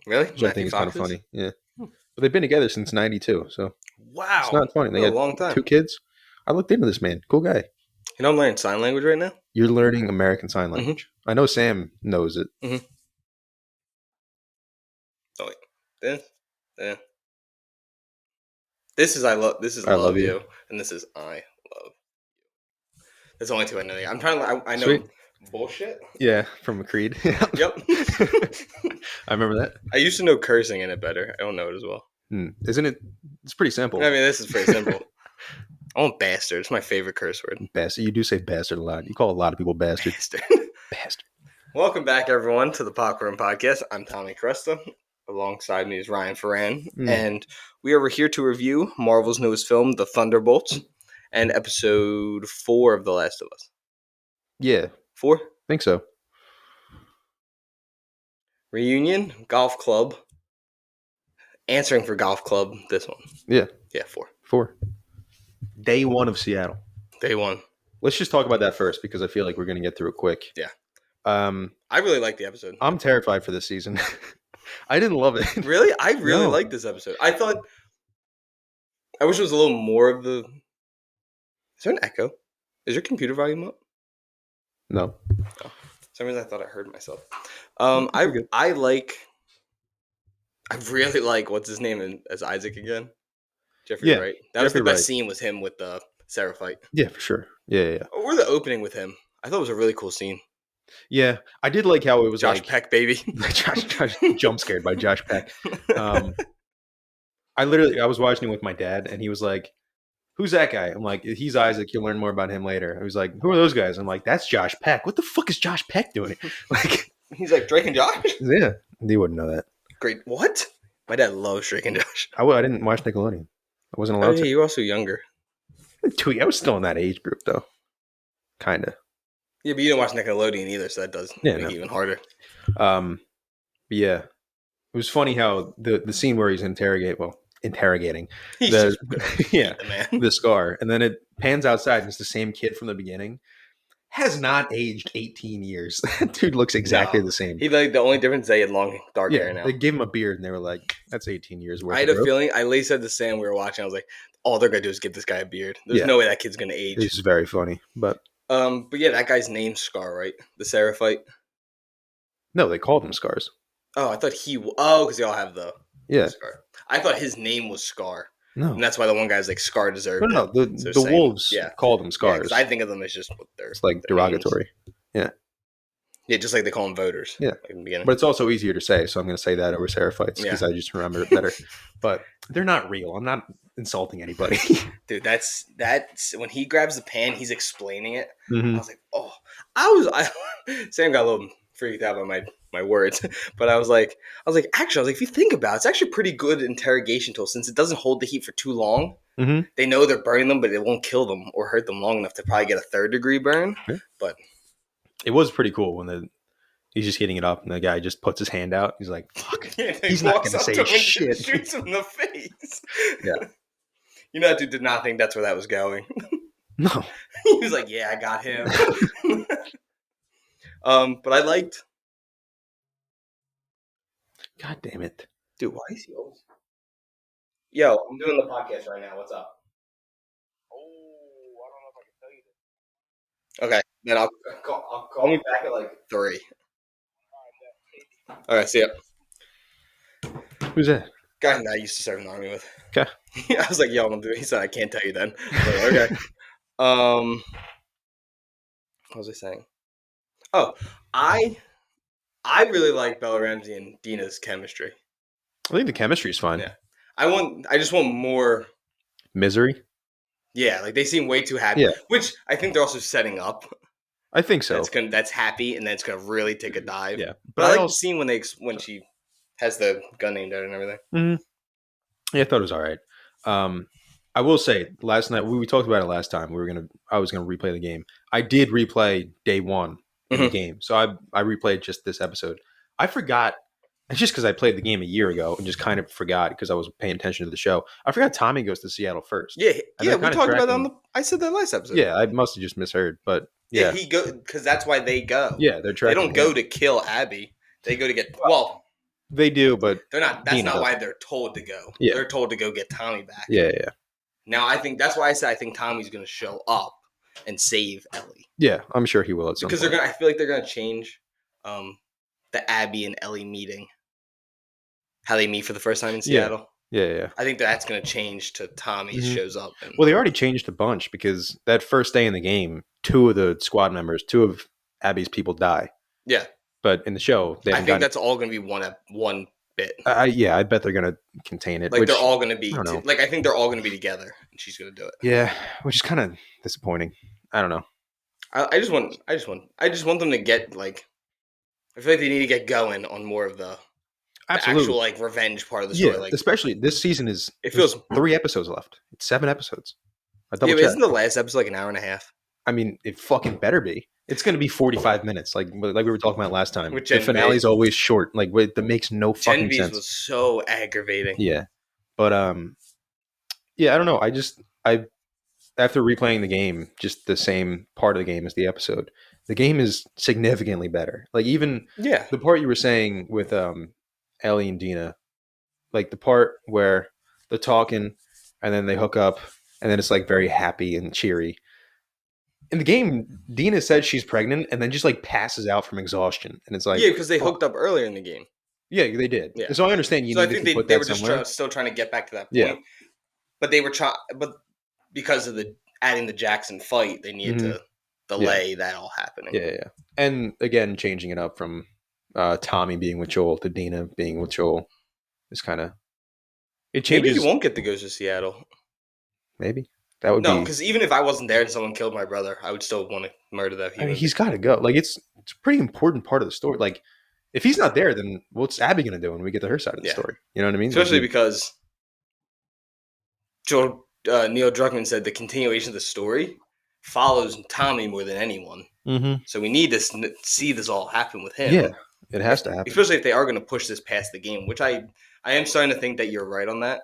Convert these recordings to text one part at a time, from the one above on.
Really? which I think is kind of funny. Yeah, but they've been together since '92, so Wow. it's not funny. They That's got a long time. 2 kids. I looked into this man. Cool guy. You know, I'm learning sign language right now. You're learning American Sign Language. I know Sam knows it. Oh wait, this is I love. This is I love love you. you. And this is I love. That's the only two I know. I'm trying to. I know Sweet. bullshit. Yeah, from Creed. Yep. I remember that. I used to know cursing in it better. I don't know it as well. Isn't it? It's pretty simple. I mean, this is pretty simple. I want bastard. It's my favorite curse word. Bastard. You do say bastard a lot. You call a lot of people bastard. Bastard. Welcome back, everyone, to the Popcorn Podcast. I'm Tommy Cresta. Alongside me is Ryan Ferran. And we are here to review Marvel's newest film, The Thunderbolts, and episode 4 of The Last of Us. Yeah. 4? Think so. Reunion, golf club. Answering for golf club, this one. Yeah. Yeah, 4. 4. Day 1 of Seattle. Day 1. Let's just talk about that first because I feel like we're going to get through it quick. Yeah. I really like the episode. I'm terrified for this season. I didn't love it. Really? I really liked this episode. I wish it was a little more of the... Is there an echo? Is your computer volume up? No. Oh. For some reason I thought I heard myself. I really like what's his name as Isaac again? Jeffrey Wright. That was the best scene was him with the Seraphite. Yeah, for sure. Yeah. Or the opening with him. I thought it was a really cool scene. Yeah, I did like how it was Josh Peck, baby. Josh jump scared by Josh Peck. I was watching it with my dad, and he was like, "Who's that guy?" I'm like, "He's Isaac. You'll learn more about him later." He was like, "Who are those guys?" I'm like, "That's Josh Peck. What the fuck is Josh Peck doing?" Like, he's like Drake and Josh. Yeah, he wouldn't know that. Great. What? My dad loves Drake and Josh. I didn't watch Nickelodeon. I wasn't allowed to. You were also younger. I was still in that age group, though. Kind of. Yeah, but you didn't watch Nickelodeon either, so that does make it even harder. Yeah. It was funny how the scene where he's interrogating the scar, and then it pans outside and it's the same kid from the beginning. Has not aged 18 years. That dude looks exactly the same. He the only difference is they had long dark hair now. They gave him a beard and they were like, "That's 18 years worth." I had a feeling. I literally said to Sam, we were watching. I was like, "All they're gonna do is give this guy a beard. There's no way that kid's gonna age." This is very funny, but yeah, that guy's name's Scar, right? The Seraphite. No, they called him Scars. Oh, I thought because they all have the Scar. I thought his name was Scar. No, and that's why the one guy's like Scar deserved. No, the wolves called him Scars. I think of them as just what it's like derogatory. Names. Yeah, just like they call them voters. Yeah, like in the beginning. But it's also easier to say, so I'm going to say that over Seraphites because I just remember it better. But they're not real. I'm not insulting anybody. Dude, that's when he grabs the pan, he's explaining it. Mm-hmm. I was like, oh, Sam got a little freaked out by my words, but I was like, actually, if you think about it, it's actually a pretty good interrogation tool since it doesn't hold the heat for too long. Mm-hmm. They know they're burning them, but it won't kill them or hurt them long enough to probably get a 3rd degree burn. Yeah. But it was pretty cool when he's just heating it up and the guy just puts his hand out. He's like, fuck. He's not going to say shit. Shoots him in the face. Yeah. You know, that dude did not think that's where that was going. No. He was like, yeah, I got him. But I liked. God damn it. Dude, why is he always... Yo, I'm doing the podcast right now. What's up? Oh, I don't know if I can tell you this. Okay, then I'll call me back at like 3. All right, see ya. Who's that? Guy that I used to serve in the army with. Okay. I was like, yo, I'm doing. He said, I can't tell you then. I was like, okay. What was I saying? Oh, I really like Bella Ramsey and Dina's chemistry. I think the chemistry is fine. Yeah. I just want more misery. Yeah, like they seem way too happy. Yeah. Which I think they're also setting up. I think so. That's happy, and then it's gonna really take a dive. Yeah, but I like the scene when she has the gun aimed at her and everything. Mm-hmm. Yeah, I thought it was all right. I will say, last night we talked about it last time. I was gonna replay the game. I did replay day 1 of the game, so I replayed just this episode. I forgot. It's just because I played the game a year ago and just kind of forgot because I was paying attention to the show. I forgot Tommy goes to Seattle first. Yeah, we talked about that I said that last episode. Yeah, I must have just misheard, but yeah, he go because that's why they go. Yeah, they're tracking. They don't go to kill Abby. They go to get They do, but they're not. That's Dina not why doesn't. they're told to go. Yeah. They're told to go get Tommy back. Yeah. Now I think that's why I said I think Tommy's going to show up and save Ellie. Yeah, I'm sure he will at some because point. they're gonna. I feel like they're gonna change the Abby and Ellie meeting. How they meet for the first time in Seattle. Yeah. I think that's going to change to Tommy shows up. And, well, they already changed a bunch because that first day in the game, 2 of the squad members, 2 of Abby's people die. Yeah. But in the show, I think that's all going to be one bit. I bet they're going to contain it. Like they're all going to be. I think they're all going to be together, and she's going to do it. Yeah, which is kind of disappointing. I don't know. I just want them to get like. I feel like they need to get going on more of the actual like revenge part of the story. Yeah, like, especially this season is. It feels 3 episodes left. It's 7 episodes. Isn't the last episode like an hour and a half? I mean, it fucking better be. It's going to be 45 minutes, like we were talking about last time. With the finale is always short. Like that makes no fucking Genevieve sense. Was so aggravating. Yeah, but yeah, I don't know. I after replaying the game, just the same part of the game as the episode, the game is significantly better. Like even the part you were saying with Ellie and Dina, like the part where they're talking and then they hook up and then it's like very happy and cheery. In the game, Dina said she's pregnant and then just like passes out from exhaustion, and it's like because they hooked up earlier in the game. Yeah, they did. Yeah. So I understand you. So I think they were just still trying to get back to that point. Yeah. But they were but because of the adding the Jackson fight, they needed to delay that all happening. Yeah. And again, changing it up from Tommy being with Joel to Dina being with Joel is kind of it changes. Maybe you won't get to go to Seattle. Maybe. That would be because even if I wasn't there and someone killed my brother, I would still want to murder that human. I mean, he's got to go. Like it's a pretty important part of the story. Like if he's not there, then what's Abby going to do when we get to her side of the story? You know what I mean? Especially because Neil Druckmann said the continuation of the story follows Tommy more than anyone. Mm-hmm. So we need to see this all happen with him. Yeah, it has to happen. Especially if they are going to push this past the game, which I am starting to think that you're right on that.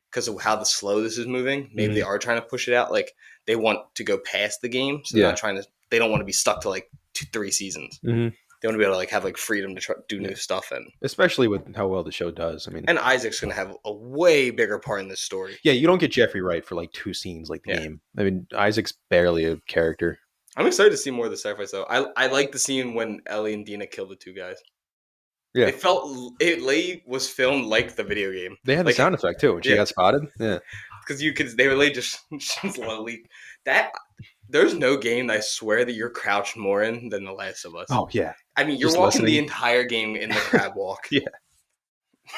Because of how slow this is moving, maybe they are trying to push it out. Like they want to go past the game, so they're not trying to. They don't want to be stuck to like 2-3 seasons. Mm-hmm. They want to be able to like have like freedom to do new stuff, and especially with how well the show does. I mean, and Isaac's going to have a way bigger part in this story. Yeah, you don't get Jeffrey Wright for like 2 scenes like the game. I mean, Isaac's barely a character. I'm excited to see more of the sacrifice though. I like the scene when Ellie and Dina killed the 2 guys. Yeah, it was filmed like the video game. They had the sound effect too when she got spotted. Yeah, because they were just slowly that. There's no game that I swear that you're crouched more in than The Last of Us. Oh yeah, I mean you're walking the entire game in the crab walk. Yeah,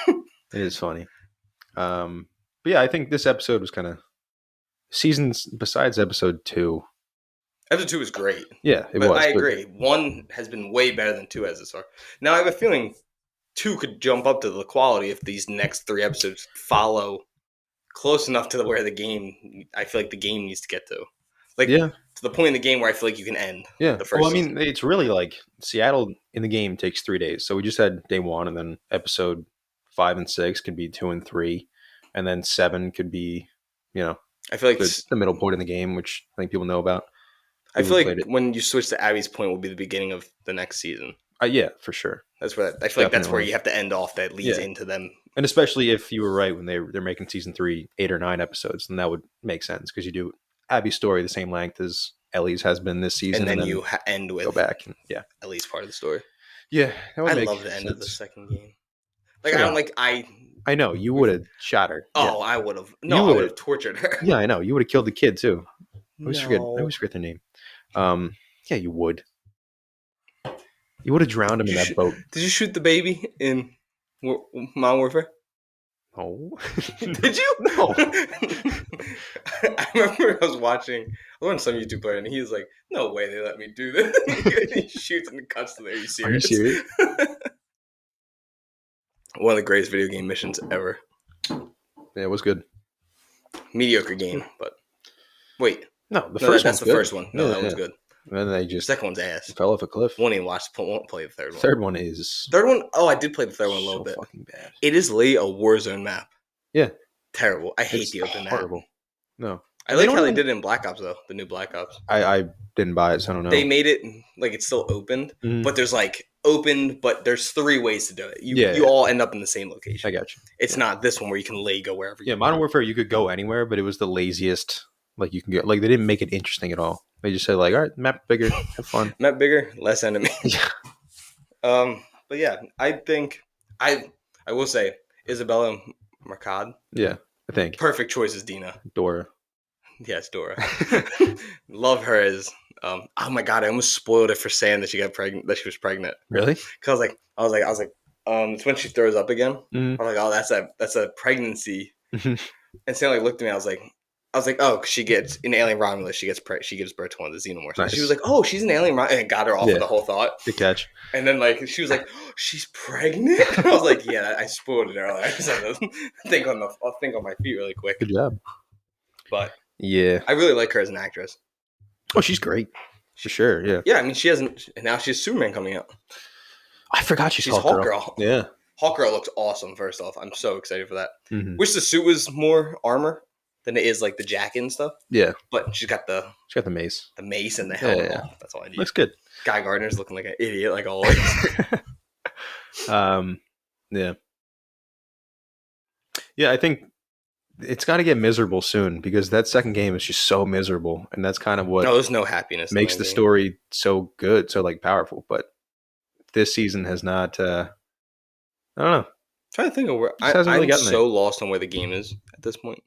it is funny. But yeah, I think this episode was kind of seasons besides episode 2. Episode 2 was great. Yeah, it was. I agree. 1 has been way better than 2 as this far. Now I have a feeling 2 could jump up to the quality if these next 3 episodes follow close enough to where the game. I feel like the game needs to get to, to the point in the game where I feel like you can end. Yeah. The first season. It's really like Seattle in the game takes 3 days. So we just had day 1, and then episode 5 and 6 could be 2 and 3, and then 7 could be, I feel like the middle point in the game, which I think people know about. I feel like when you switch to Abby's point will be the beginning of the next season. Yeah, for sure. That's where I feel like that's where you have to end off. That leads into them, and especially if you were right when they're making season 3 8 or 9 episodes, then that would make sense because you do Abby's story the same length as Ellie's has been this season, and then you end with go back and Ellie's part of the story. Yeah, I love the end of the second game. Like I don't like I know you would have shot her. Oh, I would have. No, I would have tortured her. Yeah, I know you would have killed the kid too. I always forget their name. Yeah, you would. You would have drowned him in that boat. Did you shoot the baby in Modern Warfare? No. Did you? No. I remember I was watching some YouTube player, and he was like, "No way they let me do this." He shoots and cuts to there. Are you serious? One of the greatest video game missions ever. Yeah, it was good. Mediocre game, but wait. That's the first one. No, that one's good. And then they just second one's ass. Fell off a cliff. Won't play the third one. Third one is Oh, I did play the third one a little bit. Fucking bad. It is literally a Warzone map. Yeah. Terrible. I hate the open map. Horrible. No. I like how they did it in Black Ops though. The new Black Ops. I didn't buy it, so I don't know. They made it like it's still opened, but there's like opened, but there's 3 ways to do it. You all end up in the same location. I got you. It's not this one where you can go wherever. Yeah, Modern Warfare you could go anywhere, but it was the laziest. Like you can get like they didn't make it interesting at all. They just said like, all right, map bigger, have fun. Map bigger, less enemies. Yeah. But yeah, I think I will say Isabella Mercado. Yeah, I think Perfect choice is Dina. Dora. Yes, Dora. Love her as. Oh my god! I almost spoiled it for saying that she got pregnant. That she was pregnant. Really? Because I was like, it's when she throws up again. I was like, oh, that's a pregnancy. And Sally looked at me. I was like, oh, she gets in Alien Romulus. She gives birth to one of the Xenomorphs. Nice. She was like, oh, she's an Alien Romulus, and it got her off of the whole thought. Good catch. And then like she was like, oh, she's pregnant. I was like, yeah, I spoiled it earlier. I just had to think on my feet really quick. Good job. But yeah, I really like her as an actress. Oh, she's great. For sure, yeah. Yeah, I mean, she hasn't... Now she has Superman coming out. I forgot she's Hawk Girl. Yeah. Hawk Girl looks awesome, first off. I'm so excited for that. Wish the suit was more armor than it is, like, the jacket and stuff. Yeah. But she's got the mace. The mace and the helmet. Yeah. That's all I need. Looks good. Guy Gardner's looking like an idiot, like always. Yeah. Yeah, I think... It's got to get miserable soon because that second game is just so miserable, and that's kind of what there's no happiness. Makes the story so good, so like powerful. But this season has not. I don't know. I'm trying to think of where I'm so lost on where the game is at this point.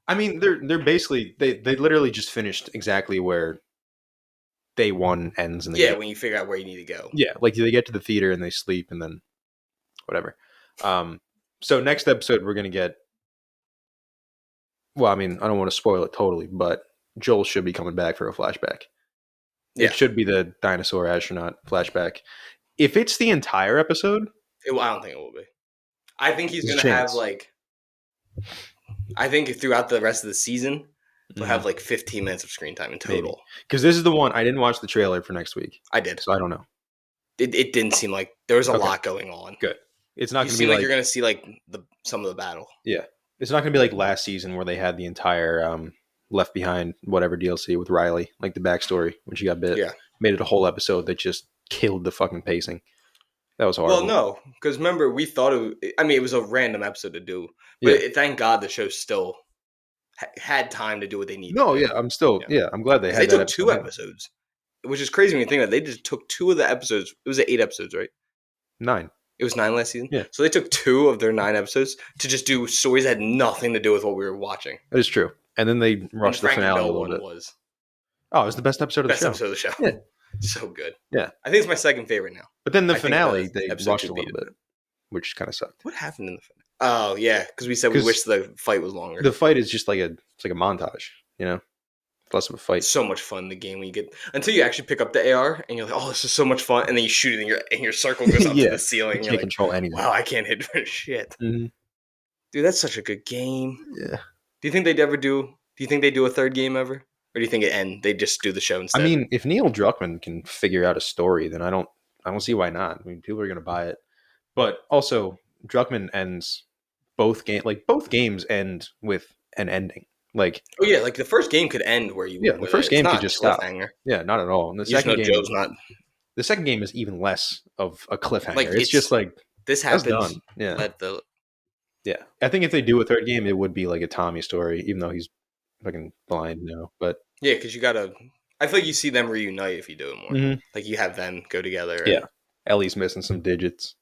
I mean, they're basically they literally just finished exactly where day one ends in the game. When you figure out where you need to go. Yeah, like they get to the theater and they sleep and then whatever. So next episode we're gonna get. Well, I mean, I don't want to spoil it totally, but Joel should be coming back for a flashback. Yeah. It should be the dinosaur astronaut flashback. If it's the entire episode... I don't think it will be. I think he's going to have, like... I think throughout the rest of the season, he'll have, like, 15 minutes of screen time in total. Because this is the one... I didn't watch the trailer for next week. I did. So I don't know. It didn't seem like... There was a lot going on. Good. It's not going to be like... you're going to see, like, some of the battle. Yeah. It's not going to be like last season where they had the entire Left Behind whatever DLC with Riley, like the backstory when she got bit. Yeah. Made it a whole episode that just killed the fucking pacing. That was horrible. Well, no, because remember, we thought it was a random episode to do. But thank God the show still had time to do what they needed. No, yeah, I'm still, I'm glad they had They took 2 episodes, which is crazy when you think about it. They just took 2 of the episodes. It was 8 episodes, right? 9. It was 9 last season? Yeah. So they took 2 of their 9 episodes to just do stories that had nothing to do with what we were watching. That is true. And then they rushed the finale a little bit. It was the best episode of the show. Best episode of the show. Yeah. So good. Yeah. I think it's my second favorite now. But then the finale, they rushed a little bit, which kind of sucked. What happened in the finale? Oh, yeah. Because we said we wish the fight was longer. The fight is just like a montage, you know? Less of a fight. So much fun in the game when you get until you actually pick up the AR and you're like, oh, this is so much fun, and then you shoot it and your circle goes up to the ceiling. You can't control anything. Wow, I can't hit for shit. Mm-hmm. Dude, that's such a good game. Yeah. Do you think they'd ever do? Do you think they do a third game ever, or do you think they just do the show instead? I mean, if Neil Druckmann can figure out a story, then I don't see why not. I mean, people are gonna buy it, but also Druckmann ends both games end with an ending. Like, oh yeah, like the first game could end where you. Yeah, the first game could just stop. Yeah, not at all. And the second game, Joe's not. The second game is even less of a cliffhanger. Like, it's just like this happens. Done. Yeah. Yeah, I think if they do a third game, it would be like a Tommy story, even though he's fucking blind now. But yeah, because you gotta. I feel like you see them reunite if you do it more. Mm-hmm. Like you have them go together. Yeah, Ellie's missing some digits.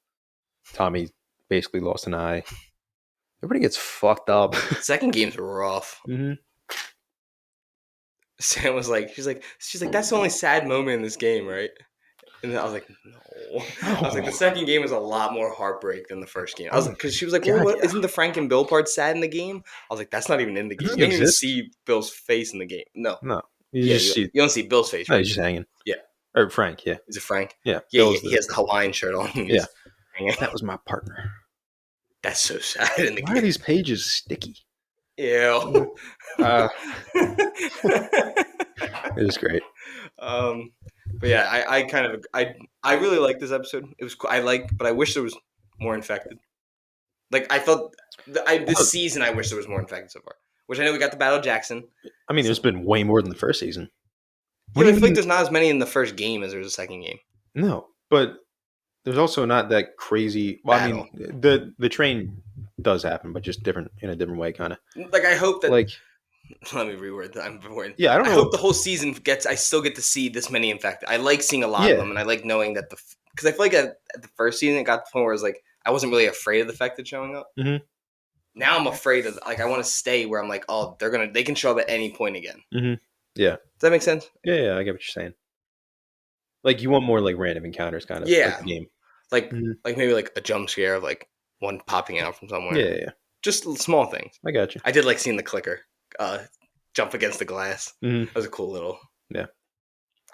Tommy basically lost an eye. Everybody gets fucked up. Second game's rough. Mm-hmm. Sam was like, she's like, that's the only sad moment in this game, right? And then I was like, no. I was like, the second game was a lot more heartbreak than the first game. I was like, because she was like, well, isn't the Frank and Bill part sad in the game? I was like, that's not even in the game. You don't even see Bill's face in the game. No. You don't see Bill's face. Right? No, he's just hanging. Yeah. Or Frank, yeah. Is it Frank? Yeah. Yeah, he has the Hawaiian shirt on. Yeah. That was my partner. That's so sad in the game. Why are these pages sticky? Ew. It was great. But yeah, I really like this episode. It was but I wish there was more infected. Like I felt this season, I wish there was more infected so far. which I know we got the Battle of Jackson. I mean, there's been way more than the first season. Yeah, I feel like there's not as many in the first game as there's a second game. No, but there's also not that crazy. Well, battle. I mean, the train does happen, but just different in a different way, kind of. Like I hope that. Like, let me reword that. I'm bored. Yeah, I don't know. I hope the whole season I still get to see this many infected. I like seeing a lot of them, and I like knowing that because I feel like at the first season it got to the point where it was like I wasn't really afraid of the infected showing up. Mm-hmm. Now I'm afraid of I want to stay where I'm like, oh, they can show up at any point again. Mm-hmm. Yeah. Does that make sense? Yeah, I get what you're saying. Like you want more like random encounters, kind of. Yeah. Like the game. Like maybe like a jump scare of like one popping out from somewhere. Yeah. Just small things. I got you. I did like seeing the clicker jump against the glass. Mm-hmm. That was a cool little. Yeah.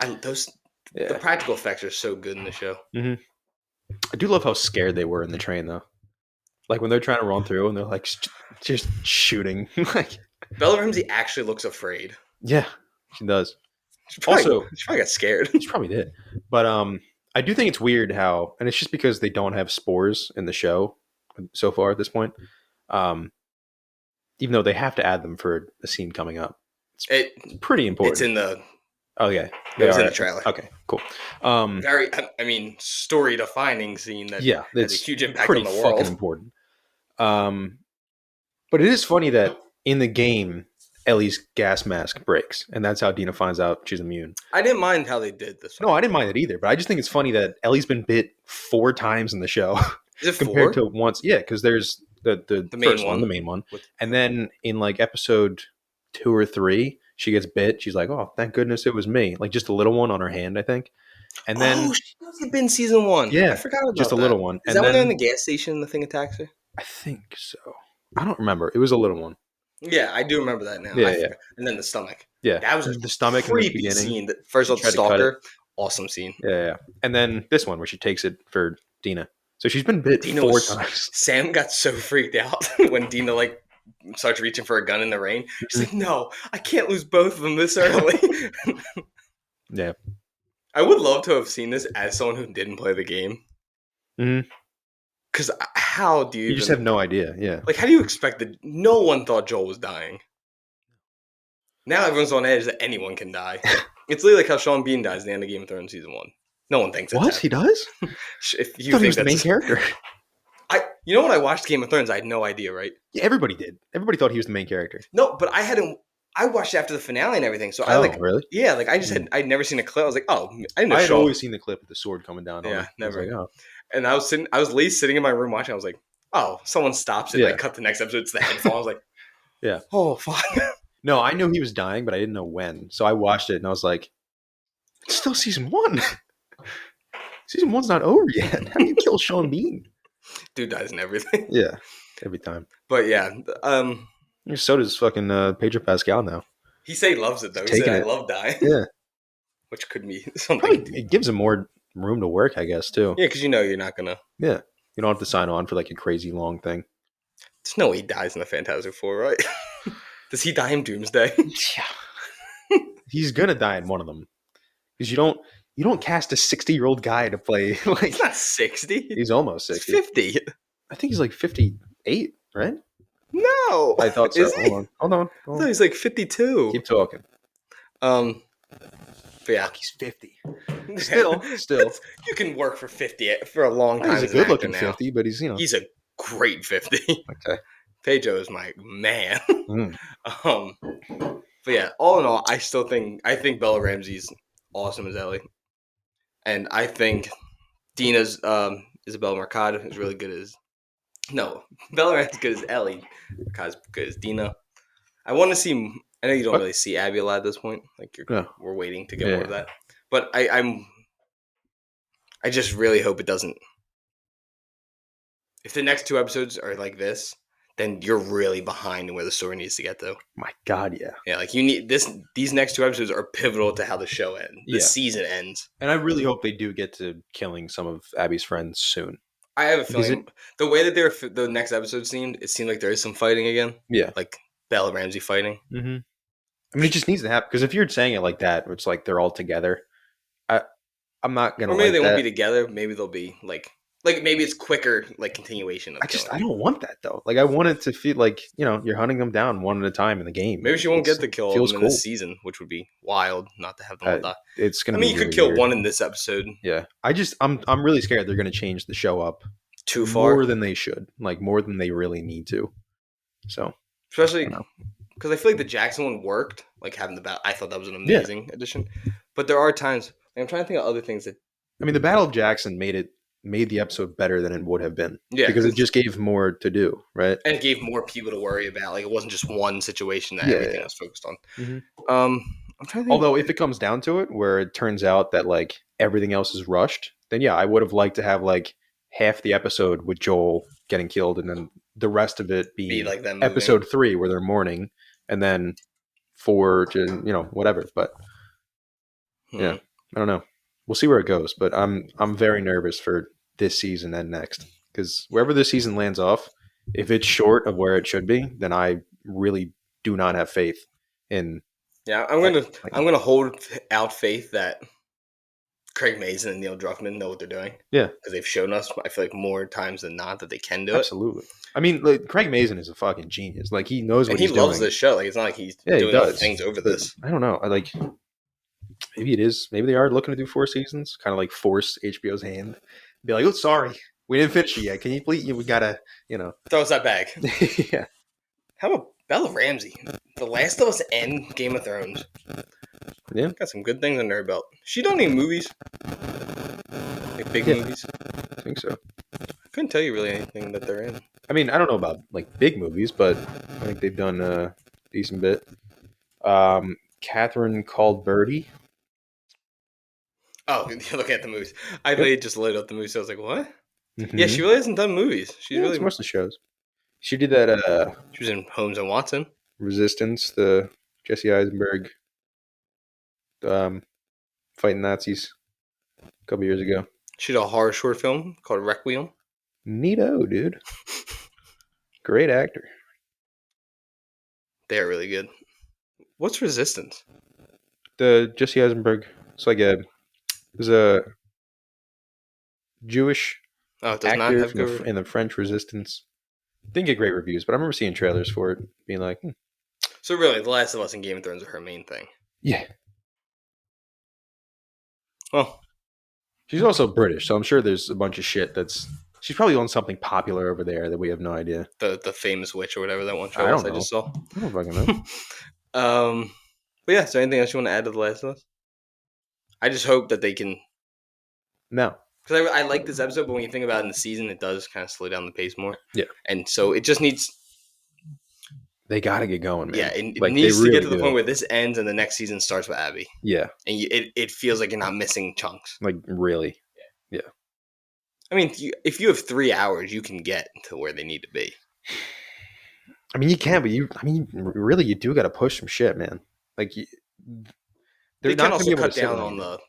The practical effects are so good in the show. Mm-hmm. I do love how scared they were in the train, though. Like when they're trying to run through and they're like just shooting. Like Bella Ramsey actually looks afraid. Yeah, she does. She probably got scared. She probably did. But I do think it's weird how, and it's just because they don't have spores in the show so far at this point. Even though they have to add them for a scene coming up. It's pretty important. It's in the. Oh yeah, it was in the trailer. Okay, cool. Very, I mean, story-defining scene that has a huge impact pretty on the world. Fucking important. But it is funny that in the game, Ellie's gas mask breaks, and that's how Dina finds out she's immune. I didn't mind how they did this. No, I didn't mind it either, but I just think it's funny that Ellie's been bit 4 times in the show. Is it compared 4? to once? Yeah, because there's the main one, and then in like episode 2 or 3, she gets bit. She's like, "Oh, thank goodness it was me!" Like just a little one on her hand, I think. And then she does get bit in season 1. Yeah, I forgot about just a little one. Is that when they're in the gas station and the thing attacks her? I think so. I don't remember. It was a little one. Yeah, I do remember that now. Yeah. And then the stomach. Yeah, that was the stomach creepy in the beginning. scene. First of all, the stalker, awesome scene. Yeah. And then this one where she takes it for Dina. So she's been bit 4 times. Sam got so freaked out when Dina like starts reaching for a gun in the rain. She's like, "No, I can't lose both of them this early." Yeah. I would love to have seen this as someone who didn't play the game. Mm-hmm. Because how do you? You just have no idea. Yeah. Like, how do you expect that? No one thought Joel was dying. Now everyone's on edge that anyone can die. It's literally like how Sean Bean dies at the end of Game of Thrones season 1. No one thinks what he does. If you thought think he was the main character. You know when I watched Game of Thrones, I had no idea, right? Yeah, everybody did. Everybody thought he was the main character. No, but I hadn't. I watched it after the finale and everything, so really? Yeah, like I just I'd never seen a clip. I was like, oh, I didn't know. I had always seen the clip of the sword coming down. Yeah, never. I was like, oh. And I was sitting in my room watching. I was like, oh, someone stops it. Yeah. Like, cut the next episode. It's the headphone. I was like, yeah. Oh fuck. No, I knew he was dying, but I didn't know when. So I watched it and I was like, it's still season 1. Season 1's not over yet. How do you kill Sean Bean? Dude dies in everything. Yeah, every time. But yeah, so does fucking Pedro Pascal now. He said he loves it though. He said, "I love dying." Yeah, which could be something. Probably, it gives him more room to work, I guess, too. Yeah, because you're not gonna. Yeah, you don't have to sign on for like a crazy long thing. There's no way he dies in the Fantastic Four, right? Does he die in Doomsday? Yeah, he's gonna die in one of them because you don't cast a 60-year-old guy to play like. He's not 60. He's almost 60. He's 50. I think he's like 58, right? No, I thought so. Is he? Hold on. No, he's like 52. Keep talking. But yeah, fuck, he's 50. Still, you can work for 50 for a long time. He's a good-looking 50, but he's he's a great 50. Okay, Pedro is my man. But yeah, all in all, I think Bella Ramsey's awesome as Ellie, and I think Dina's Isabel Mercado is really good as. No, Bella Ramsey's good as Ellie. Mercado's good as Dina. I want to see. I know you don't really see Abby a lot at this point. Like we're waiting to get more of that. But I just really hope it doesn't. If the next 2 episodes are like this, then you're really behind in where the story needs to get to. My God, yeah. Yeah, like you need this. These next 2 episodes are pivotal to how the show ends. The season ends. And I really hope they do get to killing some of Abby's friends soon. I have a feeling the way that the next episode seemed, it seemed like there is some fighting again. Yeah, like Bella Ramsey fighting. Mm-hmm. I mean, it just needs to happen because if you're saying it like that, it's like they're all together. I'm not gonna. Or maybe they won't be together. Maybe they'll be like Like maybe it's quicker, like continuation of I don't want that though. Like I want it to feel like you're hunting them down one at a time in the game. Maybe she won't get to kill all of feels them in cool. this season, which would be wild not to have them all die. It's gonna. I mean, be you really could kill weird. one in this episode. Yeah, I'm really scared they're gonna change the show up too far, more than they should, like more than they really need to. So especially because I feel like the Jackson one worked, like having the battle. I thought that was an amazing addition. But there are times I'm trying to think of other things that. I mean, the Battle of Jackson made the episode better than it would have been. Yeah, because it just gave more to do, right? And it gave more people to worry about. Like it wasn't just one situation that everything was focused on. Mm-hmm. I'm trying to think. Although if it comes down to it, where it turns out that like everything else is rushed, then yeah, I would have liked to have like half the episode with Joel getting killed, and then the rest of it be like them episode 3 where they're mourning, and then 4 to whatever. But yeah, I don't know. We'll see where it goes, but I'm very nervous for this season and next, because wherever this season lands off, if it's short of where it should be, then I really do not have faith in. Yeah, I'm gonna hold out faith that Craig Mazin and Neil Druckmann know what they're doing. Yeah, because they've shown us, I feel like more times than not, that they can do it. Absolutely. I mean, like, Craig Mazin is a fucking genius. Like he knows what he's doing. He loves this show. Like it's not like he's doing things over this. I don't know. I like. Maybe it is. Maybe they are looking to do 4 seasons, kind of like force HBO's hand. Be like, oh, sorry, we didn't finish it yet. Can you please? We gotta, throw us that bag. Yeah. How about Bella Ramsey? The Last of Us and Game of Thrones. Yeah, got some good things under her belt. She done any movies? Like big movies? I think so. I couldn't tell you really anything that they're in. I mean, I don't know about like big movies, but I think they've done a decent bit. Catherine called Birdie. Oh, look at the movies. I really just loaded up the movies. So I was like, what? Mm-hmm. Yeah, she really hasn't done movies. She's really mostly shows. She did that. She was in Holmes and Watson. Resistance, the Jesse Eisenberg, fighting Nazis a couple years ago. She did a horror short film called Requiem. Neato, dude. Great actor. They're really good. What's Resistance? The Jesse Eisenberg. It's like it was a Jewish actor in the French Resistance. Didn't get great reviews, but I remember seeing trailers for it, being like, So really, The Last of Us and Game of Thrones are her main thing. Yeah. Well, she's also British, so I'm sure there's a bunch of shit that's. She's probably on something popular over there that we have no idea. The famous witch or whatever that one show was I just saw. I don't fucking know. But yeah, so anything else you want to add to The Last of Us? I just hope that they can. No. Because I like this episode, but when you think about it in the season, it does kind of slow down the pace more. Yeah. And so it just needs. They got to get going, man. Yeah, it needs to get to the point where this ends and the next season starts with Abby. Yeah. And it feels like you're not missing chunks. Like, really? Yeah. I mean, if you have 3 hours, you can get to where they need to be. I mean, you can, but really, you do got to push some shit, man. Like, they can also cut down on the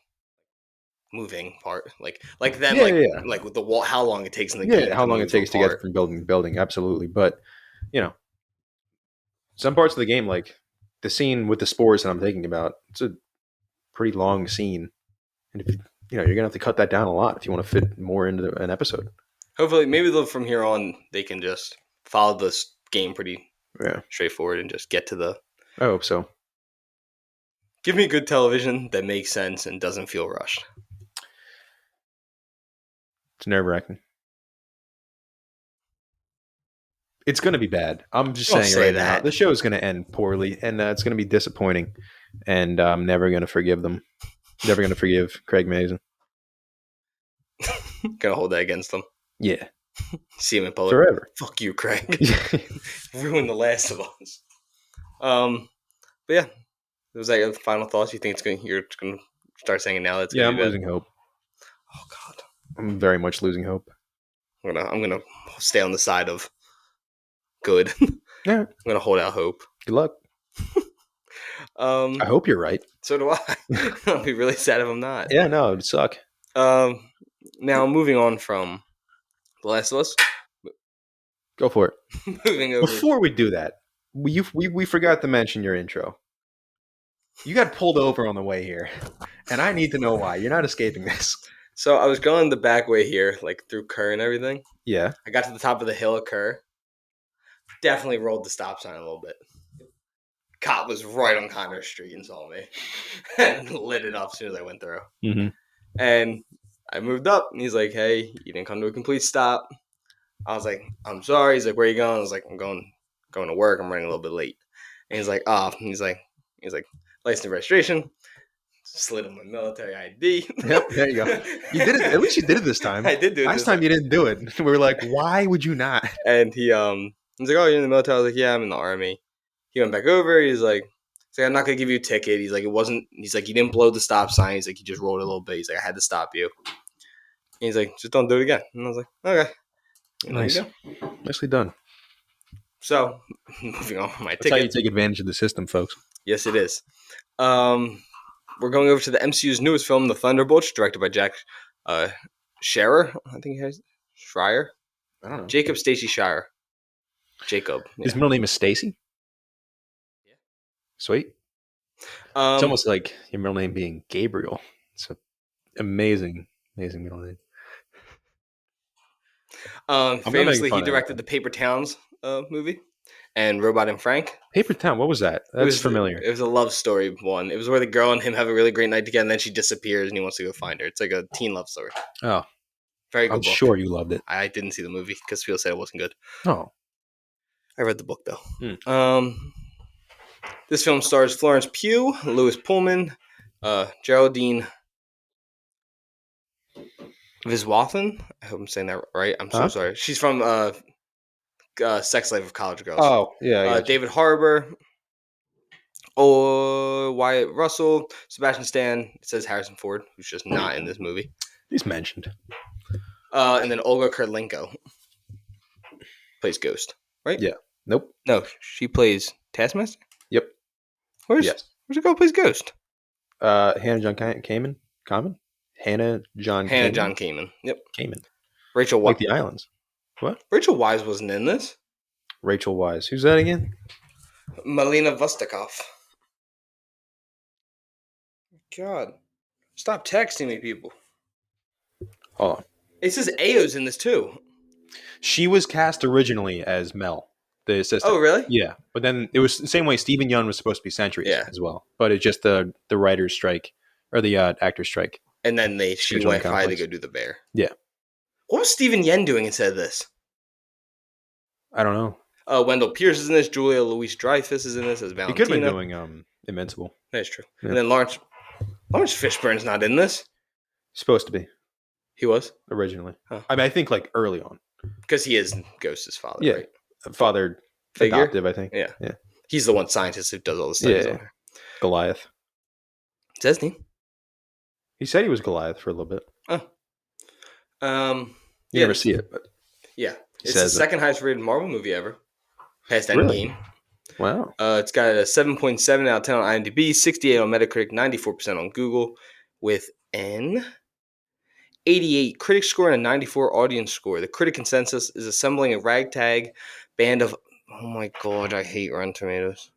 moving part, like them, like with the wall, how long it takes in the game. How long it takes to get from building to building, absolutely. But some parts of the game, like the scene with the spores that I'm thinking about, it's a pretty long scene, and if you're gonna have to cut that down a lot if you want to fit more into an episode. Hopefully, maybe from here on they can just follow this game pretty straightforward and just get to the. I hope so. Give me good television that makes sense and doesn't feel rushed. It's nerve-wracking. It's going to be bad. I'm just saying right now. The show is going to end poorly, and it's going to be disappointing, and I'm never going to forgive them. Never going to forgive Craig Mazin. Gonna hold that against them. Yeah. See him in public. Forever. Fuck you, Craig. Ruin The Last of Us. But yeah. Was that your final thoughts? You think you're going to start saying it now? That's I'm losing hope. Oh, God. I'm very much losing hope. I'm gonna stay on the side of good. Yeah. I'm going to hold out hope. Good luck. I hope you're right. So do I. I'll be really sad if I'm not. Yeah, no, it'd suck. Now, moving on from The Last of Us. Go for it. Moving over. Before we do that, we forgot to mention your intro. You got pulled over on the way here, and I need to know why. You're not escaping this. So I was going the back way here, like through Kerr and everything. Yeah. I got to the top of the hill of Kerr. Definitely rolled the stop sign a little bit. Cop was right on Conner Street and saw me. And lit it up as soon as I went through. Mm-hmm. And I moved up, and he's like, hey, you didn't come to a complete stop. I was like, I'm sorry. He's like, where are you going? I was like, I'm going to work. I'm running a little bit late. And he's like, oh. He's like, license and registration. Slid him my military ID. Yep, there you go. You did it. At least you did it this time. I did do it. Last time you didn't do it. We were like, why would you not? And he's like, oh, you're in the military? I was like, yeah, I'm in the Army. He went back over. He's like, I'm not gonna give you a ticket. He's like, it wasn't. He's like, you didn't blow the stop sign. He's like, you just rolled a little bit. He's like, I had to stop you. And he's like, just don't do it again. And I was like, okay. Nice. Nicely done. So, moving on from my That's ticket. how you take advantage of the system, folks. Yes, it is. We're going over to the MCU's newest film, The Thunderbolts, directed by Jack Scherer. I think he has Schreier. I don't know. Jacob Stacy Shire. Jacob. Yeah. His middle name is Stacy? Yeah. Sweet. It's almost like your middle name being Gabriel. It's an amazing middle name. Famously, he directed the Paper Towns movie and Robot and Frank. Paper Town, what was that? That's familiar. It was a love story one. It was where the girl and him have a really great night together, and then she disappears, and he wants to go find her. It's like a teen love story. Oh. Very good I'm book. sure you loved it. I didn't see the movie because people said it wasn't good. Oh. I read the book, though. This film stars Florence Pugh, Louis Pullman, Geraldine Viswathan. I hope I'm saying that right. I'm so sorry. She's from Sex Life of College Girls. Oh, yeah. David Harbour. Wyatt Russell. Sebastian Stan. It says Harrison Ford, who's just not in this movie. He's mentioned. And then Olga Kurlenko plays Ghost, right? Yeah. Nope. No, she plays Taskmaster? Yep. Where's the girl who plays Ghost? Hannah John Kamen? Hannah John Kamen. Yep. Kamen. Rachel Wise. Like the Islands. What? Rachel Wise wasn't in this. Rachel Wise. Who's that again? Melina Vostokov. God. Stop texting me, people. Hold on. It says Ayo's in this, too. She was cast originally as Mel, the assistant. Oh, really? Yeah. But then it was the same way Stephen Yeun was supposed to be Sentries as well. But it's just the writer's strike, or the actor's strike. And then she went high to go do the bear. Yeah. What was Stephen Yeun doing instead of this? I don't know. Wendell Pierce is in this. Julia Louis-Dreyfus is in this as Valentina. He could have been doing Invincible. That's true. Yeah. And then Lawrence Fishburne's not in this. Supposed to be. He was? Originally. Huh. I mean, I think like early on. Because he is Ghost's father, right? Father figure? Adoptive, I think. Yeah. He's the one scientist who does all the studies on her. Goliath. Says he? He said he was Goliath for a little bit. Oh. You never see it, but yeah. It's the second highest rated Marvel movie ever. Past Endgame. Really? Wow. It's got a 7.7 out of 10 on IMDb, 68 on Metacritic, 94% on Google, with an 88 critic score and a 94 audience score. The critic consensus is assembling a ragtag band of... Oh my god, I hate Rotten Tomatoes.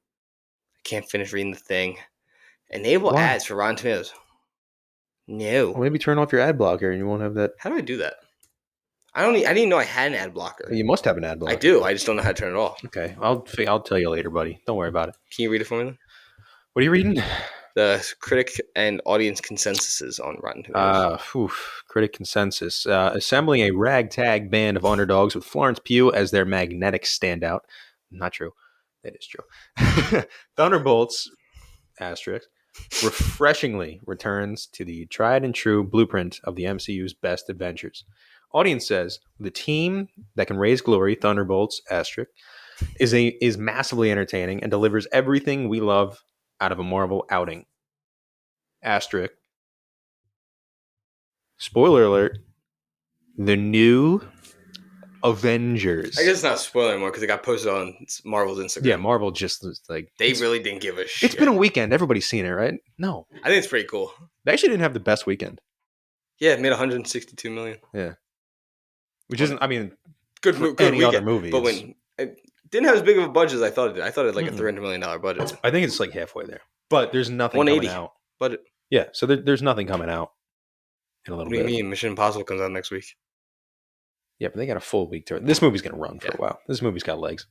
I can't finish reading the thing. Enable ads for Rotten Tomatoes. No. Well, maybe turn off your ad blocker and you won't have that. How do I do that? I didn't even know I had an ad blocker. You must have an ad blocker. I do. I just don't know how to turn it off. Okay. I'll tell you later, buddy. Don't worry about it. Can you read it for me then? What are you reading? The critic and audience consensuses on Rotten Tomatoes. Critic consensus. Assembling a ragtag band of underdogs with Florence Pugh as their magnetic standout. Not true. That is true. Thunderbolts, asterisk, refreshingly returns to the tried and true blueprint of the MCU's best adventures. Audience says the team that can raise glory, Thunderbolts, asterisk, is massively entertaining and delivers everything we love out of a Marvel outing. Asterisk. Spoiler alert. The new Avengers. I guess it's not spoiler anymore because it got posted on Marvel's Instagram. Yeah, Marvel just like... They really didn't give a shit. It's been a weekend. Everybody's seen it, right? No. I think it's pretty cool. They actually didn't have the best weekend. Yeah, it made 162 million. Yeah. Which isn't, I mean... Good any weekend, other movie. But when it didn't have as big of a budget as I thought it did. I thought it had like a $300 million budget. I think it's like halfway there. But there's nothing coming out. Budget. Yeah, so there's nothing coming out in a little What do you bit. mean? Mission Impossible comes out next week. Yeah, but they got a full week to it. This movie's gonna run for a while. This movie's got legs,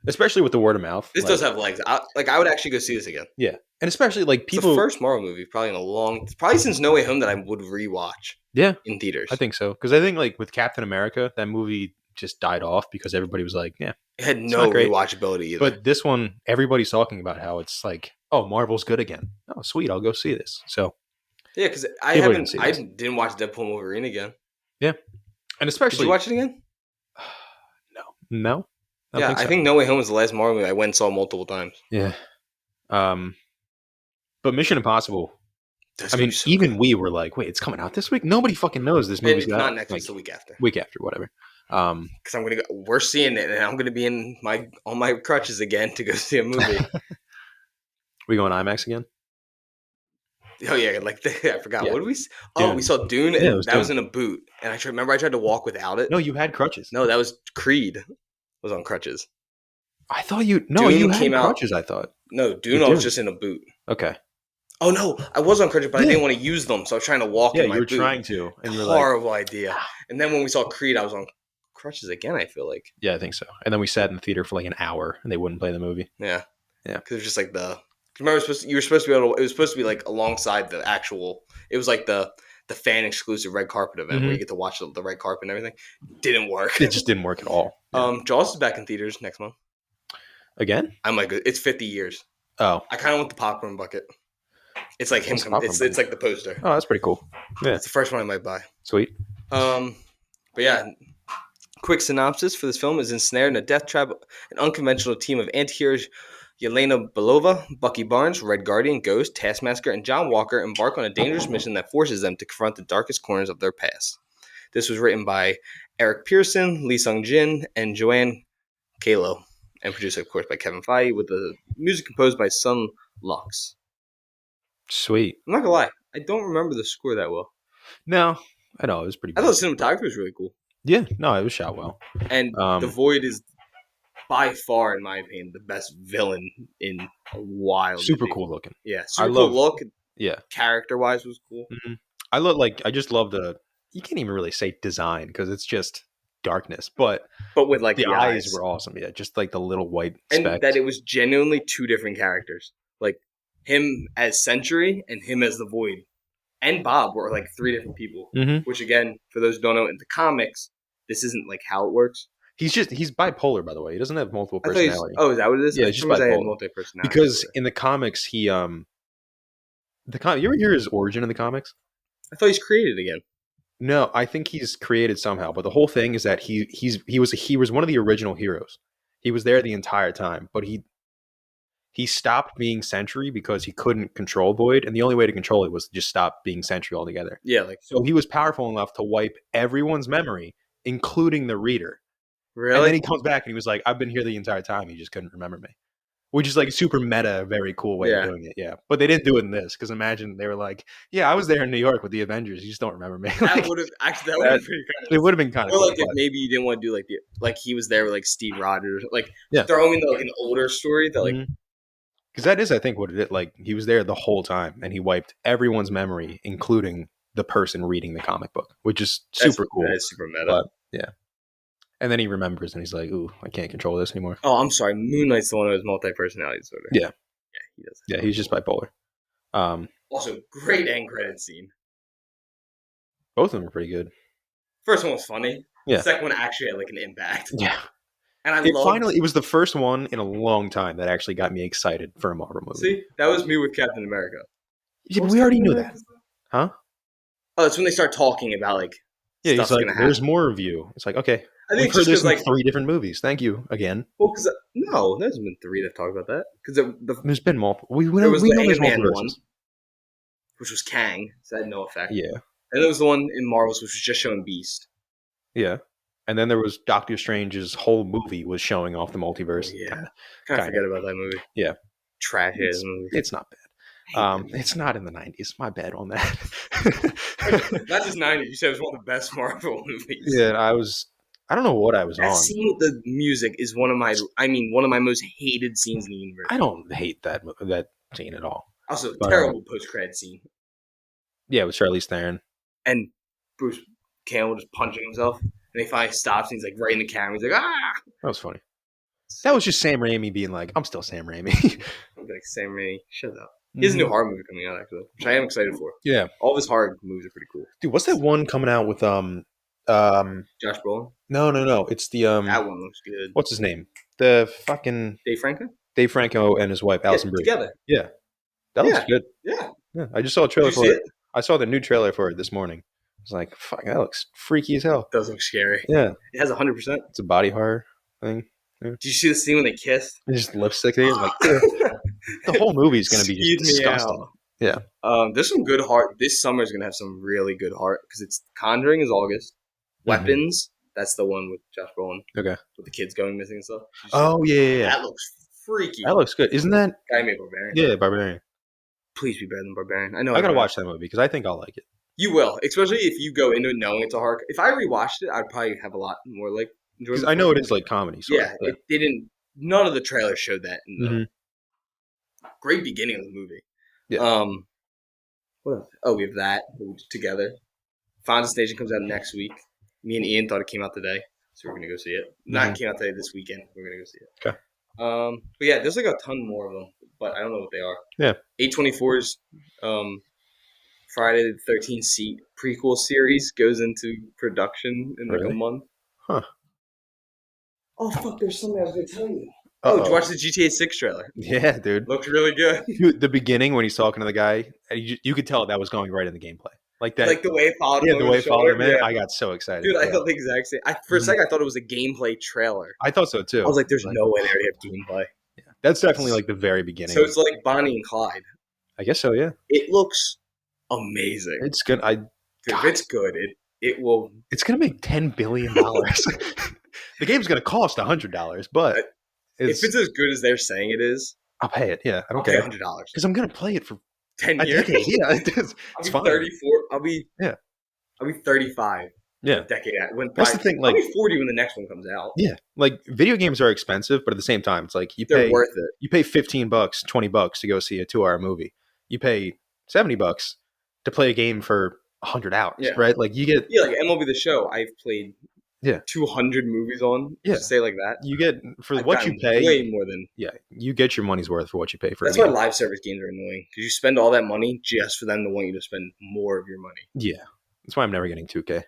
especially with the word of mouth. This does have legs. I would actually go see this again. Yeah, and especially like people. It's the first Marvel movie probably probably since No Way Home that I would rewatch. Yeah, in theaters. I think so because I think like with Captain America, that movie just died off because everybody was like, yeah, it had no rewatchability either. But this one, everybody's talking about how it's like, oh, Marvel's good again. Oh, sweet, I'll go see this. So yeah, because I didn't watch Deadpool and Wolverine again. Yeah, and especially did you watch it again? No. I think No Way Home was the last Marvel movie I went and saw multiple times. Yeah. But Mission Impossible. Even we were like, wait, it's coming out this week? Nobody fucking knows this movie's not next week, it's the week after. Week after, whatever. Because we're seeing it, and I'm gonna be on my crutches again to go see a movie. We going IMAX again? Oh yeah, I forgot. Yeah. What did we? Oh, we saw Dune, and that was in a boot. And I tried to walk without it. No, you had crutches. No, that was Creed. Was on crutches. I thought you had crutches. I thought no, Dune. I was just in a boot. Okay. Oh no, I was on crutches, but I didn't want to use them, so I was trying to walk in my boot. Yeah, you were trying to, and you're horrible idea. And then when we saw Creed, I was on crutches again. I feel like. Yeah, I think so. And then we sat in the theater for like an hour, and they wouldn't play the movie. Yeah. Because it was just like remember, you were supposed to be able to. It was supposed to be like alongside the actual. It was like the fan exclusive red carpet event where you get to watch the red carpet and everything. Didn't work. It just didn't work at all. Yeah. Jaws is back in theaters next month. Again? I'm like, it's 50 years. Oh. I kind of want the popcorn bucket. It's like him. It's like the poster. Oh, that's pretty cool. Yeah, it's the first one I might buy. Sweet. But yeah, quick synopsis for this film is ensnared in a death trap. An unconventional team of anti-heroes, Yelena Belova, Bucky Barnes, Red Guardian, Ghost, Taskmaster, and John Walker embark on a dangerous mission that forces them to confront the darkest corners of their past. This was written by Eric Pearson, Lee Sung Jin, and Joanne Kalo, and produced, of course, by Kevin Feige, with the music composed by Sun Lux. Sweet. I'm not gonna lie, I don't remember the score that well. No, I know it was pretty. I thought the cinematography was really cool. Yeah, no, it was shot well. And the Void is by far, in my opinion, the best villain in a while. Super cool looking. Yeah, cool look. Yeah, character wise was cool. Mm-hmm. I just love the. You can't even really say design because it's just darkness, but with like the eyes were awesome. Yeah, just like the little white specks. And that it was genuinely two different characters, like him as Sentry and him as the Void, and Bob were like three different people. Mm-hmm. Which again, for those who don't know, in the comics, this isn't like how it works. He's bipolar, by the way. He doesn't have multiple personality. Is that what it is? Yeah, he's just bipolar. Multi-personality. Because in the comics, you ever hear his origin in the comics? I thought he's created again. No, I think he's created somehow. But the whole thing is that he was one of the original heroes. He was there the entire time, but he stopped being Sentry because he couldn't control Void, and the only way to control it was to just stop being Sentry altogether. Yeah, so he was powerful enough to wipe everyone's memory, including the reader. Really? And then he comes back and he was like, I've been here the entire time. He just couldn't remember me. Which is like super meta, very cool way of doing it. Yeah. But they didn't do it in this because imagine they were like, yeah, I was there in New York with the Avengers. You just don't remember me. That would have been pretty kind of. It would have been kind of cool. Or like if maybe you didn't want to do like he was there with like Steve Rogers. Like throwing like an older story that like. Because that is, I think, what it is. Like he was there the whole time and he wiped everyone's memory, including the person reading the comic book, which is super cool. That is super meta. But, yeah. And then he remembers and he's like, ooh, I can't control this anymore. Oh, I'm sorry. Moon Knight's the one who has multi-personality disorder. Yeah. Yeah, he does. Yeah, he's just bipolar. Also, great end credit scene. Both of them were pretty good. First one was funny. Yeah. The second one actually had like an impact. Yeah. And it was the first one in a long time that actually got me excited for a Marvel movie. See, that was me with Captain America. Yeah, but we already knew that. Huh? Oh, that's when they start talking about like. Yeah, he's like, there's more of you. It's like, okay. I think we've heard this in 3 different movies. Thank you again. Well, because no, there's been 3 that talk about that. Because there's been multiple. We know there's multiple one, which was Kang, so that had no effect. Yeah. And there was the one in Marvels, which was just showing Beast. Yeah. And then there was Doctor Strange's whole movie was showing off the multiverse. Yeah. Kind of forget about that movie. Yeah. Trash ass movie. It's not bad. It's not in the 90s. My bad on that. Not just 90s. You said it was one of the best Marvel movies. Yeah, I don't know what I was on. That scene with the music is one of my most hated scenes in the universe. I don't hate that scene at all. Also, terrible post-credit scene. Yeah, with Charlize Theron. and Bruce Campbell just punching himself, and he finally stops, and he's like right in the camera. He's like, ah! That was funny. That was just Sam Raimi being like, I'm still Sam Raimi. I'm like, Sam Raimi, shut up. He has a new horror movie coming out, actually, which I am excited for. Yeah. All of his horror movies are pretty cool. Dude, what's that one coming out with Josh Brolin? No. It's the that one looks good. What's his name? The fucking Dave Franco and his wife Alison Brie. Together. Yeah. That looks good. Yeah. I just saw a trailer for it. it. I saw the new trailer for it this morning. I was like, fuck, that looks freaky as hell. It does look scary. Yeah. It has 100%. It's a body horror thing. Yeah. Did you see the scene when they kissed? They just lipstick there. Like, the whole movie is going to be just disgusting. Yeah. There's some good heart. This summer is going to have some really good heart because it's Conjuring is August. Weapons, that's the one with Josh Brolin. Okay. With the kids going missing and stuff. Oh, yeah. That looks freaky. That looks good. Isn't that? Guy made Barbarian. Yeah, Barbarian. Please be better than Barbarian. I know. I got to watch that movie because I think I'll like it. You will, especially if you go into it knowing it's a horror. If I rewatched it, I'd probably have a lot more like enjoyment. Because I know it is like comedy. Yeah, it didn't. None of the trailers showed that. Great beginning of the movie. Yeah. What else? Oh, we have that together. Final Destination comes out next week. Me and Ian thought it came out today, so we're gonna go see it. Not came out today. This weekend, we're gonna go see it. Okay. But yeah, there's like a ton more of them, but I don't know what they are. Yeah. A24's Friday the 13th prequel series goes into production in like a month. Huh. Oh fuck! There's something I was gonna tell you. Oh, did you watch the GTA 6 trailer? Yeah, dude. Looked really good. Dude, the beginning when he's talking to the guy, you could tell that was going right in the gameplay. Like that. Like the way it followed him. Yeah, the way it followed him in. Yeah. I got so excited. Dude, I thought the exact same. For a second, I thought it was a gameplay trailer. I thought so too. I was like, there's no way they already have gameplay. Yeah. That's definitely like the very beginning. So it's like Bonnie and Clyde. I guess so, yeah. It looks amazing. It's good. Dude, if it's good, it will. It's going to make $10 billion. The game's going to cost $100, but if it's as good as they're saying it is, I'll pay it. Yeah, I don't care. $100 because I'm going to play it for 10 years. Yeah, it's fine. 34. I'll be 35. Yeah, a decade. That's the thing. Like, I'll be 40 when the next one comes out. Yeah, like video games are expensive, but at the same time, it's like they're worth it. You pay $15, $20 to go see a 2-hour movie. You pay $70 to play a game for 100 hours, right? Like you get like MLB The Show. I've played 200 movies on. Just say like that. You get for what you pay way more than you get your money's worth for what you pay for. That's why live service games are annoying because you spend all that money just for them to want you to spend more of your money. Yeah, that's why I'm never getting 2K.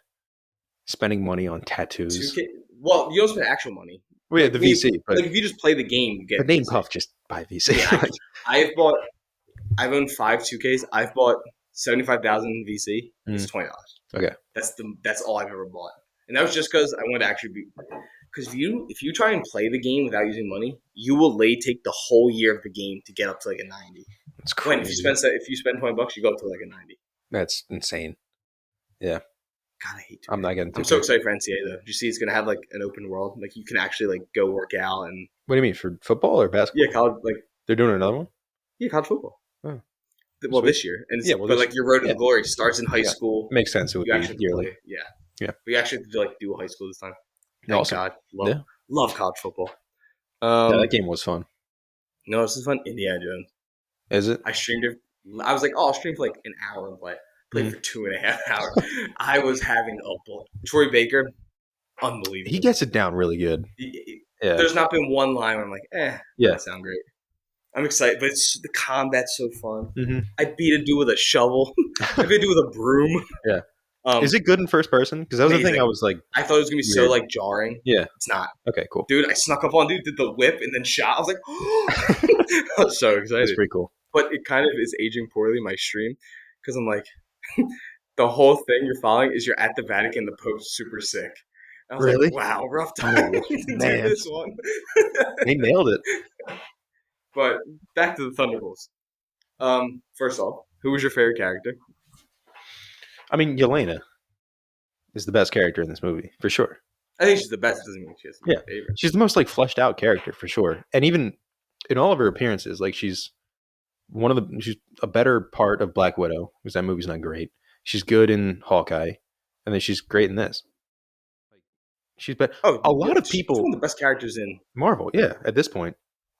Spending monmoney on tattoos. 2K. Well, you don't spend actual money. Well, yeah, the VC. But if you just play the game, you get. But name Puff just buy VC. Yeah, I've owned 5 2Ks. I've bought 75,000 in VC. It's $20. Okay. That's all I've ever bought. And that was just because I wanted to actually be. Because if you try and play the game without using money, you will take the whole year of the game to get up to like a 90. That's crazy. If you spend $20, you go up to like a 90. That's insane. Yeah. God, I hate 2K. I'm not getting 2K. I'm so excited for NCAA though. Did you see it's gonna have like an open world? Like you can actually like go work out and. What do you mean for football or basketball? Yeah, college. Like they're doing another one. Yeah, college football. Oh. Well, this year, and but like your road to glory starts in high school. Makes sense. It would be yearly. Yeah. We actually have to like do a high school this time. Thank God. Love college football. That game was fun. No, this is fun. Indiana Jones. Is it? I streamed it. I was like, I'll stream for like an hour and play. Played for 2.5 hours. I was having a ball. Troy Baker, unbelievable. He gets it down really good. There's not been one line where I'm like, that sound great. I'm excited, but the combat's so fun. Mm-hmm. I beat a dude with a shovel. I beat a dude with a broom. Yeah. Is it good in first person? Because that was the thing I was like... I thought it was going to be so like jarring. Yeah. It's not. Okay, cool. Dude, I snuck up on dude, did the whip, and then shot. I was like, I was so excited. That's pretty cool. But it kind of is aging poorly, my stream, because I'm like... the whole thing you're following is you're at the Vatican. The Pope's super sick. I was like, wow, rough time to do this one. They nailed it. But back to the Thunderbolts. First off, who was your favorite character? I mean, Yelena is the best character in this movie, for sure. I think she's the best. It doesn't mean she's my favorite. She's the most like fleshed out character, for sure. And even in all of her appearances, like she's a better part of Black Widow, because that movie's not great. She's good in Hawkeye, and then she's great in this. She's been a lot of people. She's one of the best characters in Marvel. Yeah, at this point.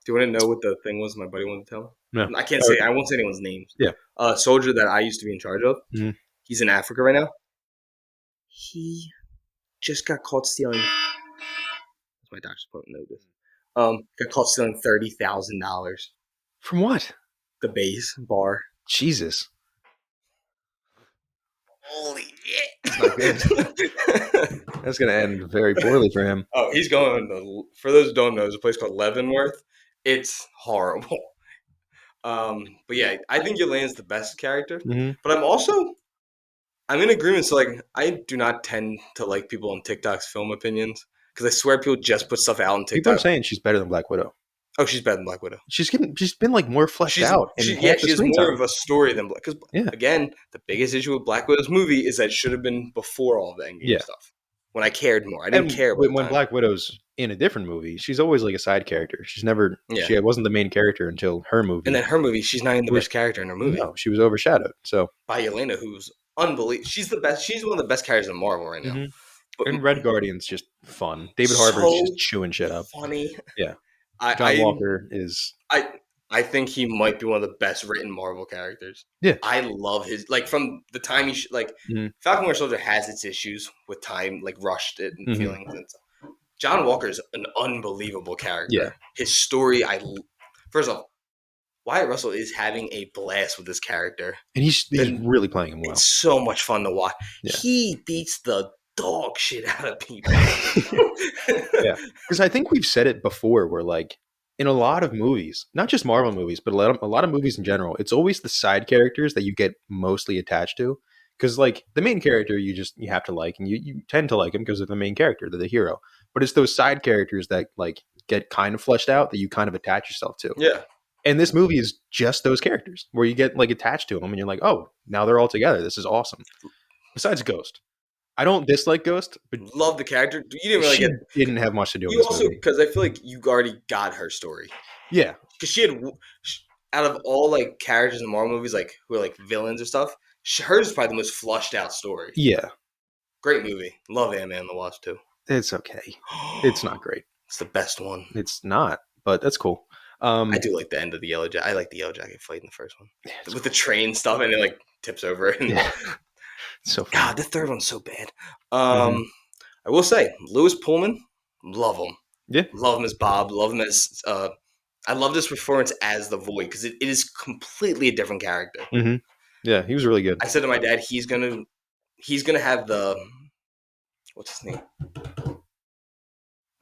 Do you want to know what the thing was? My buddy wanted to tell. No, I can't say. I won't say anyone's names. Yeah, a soldier that I used to be in charge of. Mm-hmm. He's in Africa right now. he just got caught stealing. My doctor's appointment notice. Got caught stealing $30,000. From what? The base bar. Jesus. Holy shit! That's not good. That's gonna end very poorly for him. Oh, he's going. For those who don't know, there's a place called Leavenworth. It's horrible. But yeah, I think Yelena's the best character. Mm-hmm. But I'm in agreement. So like, I do not tend to like people on TikTok's film opinions because I swear people just put stuff out on TikTok. People are saying she's better than Black Widow. Oh, she's better than Black Widow. She's been like more fleshed out. She has more of a story than Black. Because again, the biggest issue with Black Widow's movie is that it should have been before all the Endgame stuff. When I cared more, I didn't care. When Black Widow's in a different movie, she's always like a side character. She's never. Yeah. She wasn't the main character until her movie. And then her movie, she's not even the best character in her movie. No, she was overshadowed. So by Yelena, who's unbelievable. She's the best. She's one of the best characters in Marvel right now. Mm-hmm. But and Red Guardian's just fun. David Harbour's just chewing shit up. Funny. Yeah. John Walker is. I think he might be one of the best written Marvel characters. Yeah. I love his from the time he Falcon Winter Soldier has its issues with time, like rushed it and feelings and stuff. John Walker is an unbelievable character. Yeah. His story, first off, Wyatt Russell is having a blast with this character. And he's really playing him well. It's so much fun to watch. Yeah. He beats the dog shit out of people. Yeah. Because I think we've said it before where like in a lot of movies, not just Marvel movies, but a lot of movies in general, it's always the side characters that you get mostly attached to. Because like the main character you have to like, and you tend to like him because they're the main character, they're the hero. But it's those side characters that like get kind of fleshed out that you kind of attach yourself to. Yeah. And this movie is just those characters where you get like attached to them and you're like, oh, now they're all together. This is awesome. Besides Ghost. I don't dislike Ghost, but love the character. You didn't have much to do with this movie. Because I feel like you already got her story. Yeah. Because she had, out of all like characters in Marvel movies, like who are like villains or stuff, hers is probably the most flushed out story. Yeah. Great movie. Love Ant-Man and the Wasp too. It's okay. It's not great. It's the best one. It's not, but that's cool. I do like the end of the Yellow Jacket. I like the Yellow Jacket fight in the first one. Yeah, with the train stuff and it like tips over. And so funny. God, the third one's so bad. I will say, Louis Pullman, love him. Yeah. Love him as Bob. Love him as I love this performance as the Void because it is completely a different character. Mm-hmm. Yeah, he was really good. I said to my dad, he's gonna have the what's his name? Oh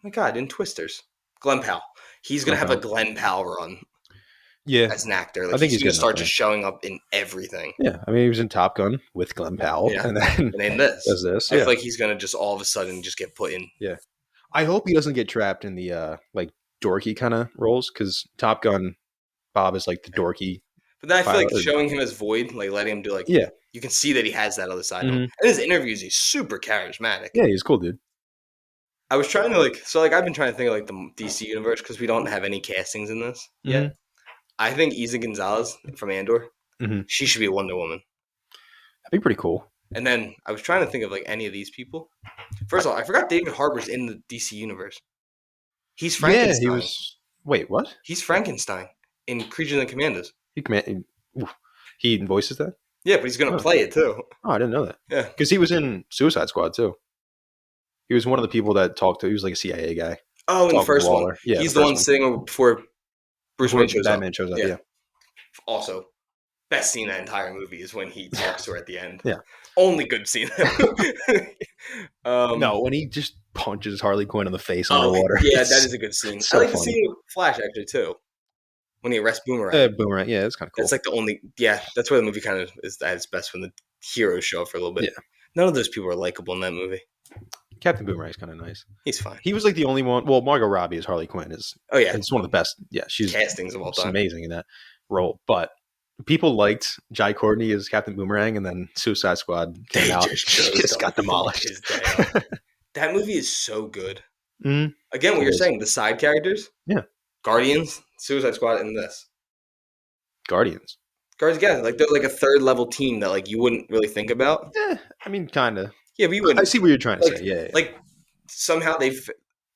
my God, in Twisters, Glenn Powell. He's gonna have a Glenn Powell run. Yeah, as an actor, like, I think he's gonna start just showing up in everything. Yeah, I mean, he was in Top Gun with Glenn Powell, and then this does this. I feel like he's gonna just all of a sudden just get put in. Yeah, I hope he doesn't get trapped in the like dorky kind of roles because Top Gun Bob is like the dorky. But then I feel like showing him as Void, like letting him do like you can see that he has that other side. Mm-hmm. And his interviews, he's super charismatic. Yeah, he's cool, dude. I was trying to I've been trying to think of like the DC universe because we don't have any castings in this yet. I think Isa Gonzalez from Andor, she should be a Wonder Woman. That'd be pretty cool. And then I was trying to think of like any of these people. First of all, I forgot David Harbour's in the DC universe. He's Frankenstein. Yeah, he was. Wait, what? He's Frankenstein in Creatures and Commandos. He voices that? Yeah, but he's going to play it too. Oh, I didn't know that. Yeah. Because he was in Suicide Squad too. He was one of the people that talked to. He was like a CIA guy. Oh, in the first one. Yeah, he's the one sitting before Bruce Wayne shows Batman shows up. Yeah. Also, best scene in that entire movie is when he talks to her at the end. Yeah. Only good scene. No, when he just punches Harley Quinn in the face underwater. Yeah, that is a good scene. So I like the scene with Flash actually too. When he arrests Boomerang. Boomerang, yeah, that's kind of cool. That's like the only, that's where the movie kind of is at its best when the heroes show up for a little bit. Yeah. None of those people are likable in that movie. Captain Boomerang's kind of nice. He's fine. He was like the only one. Well, Margot Robbie as Harley Quinn is. Oh yeah, it's one of the best. Yeah, she's castings of all time. Amazing in that role. But people liked Jai Courtney as Captain Boomerang, and then Suicide Squad came out. Just got demolished. That movie is so good. Mm-hmm. Again, what you're saying, the side characters. Yeah. Guardians, Suicide Squad, and this. Guardians, yeah, like they're like a third level team that like you wouldn't really think about. Yeah, I mean, kind of. Yeah, but you wouldn't. I see what you're trying to say. Yeah. Like somehow I feel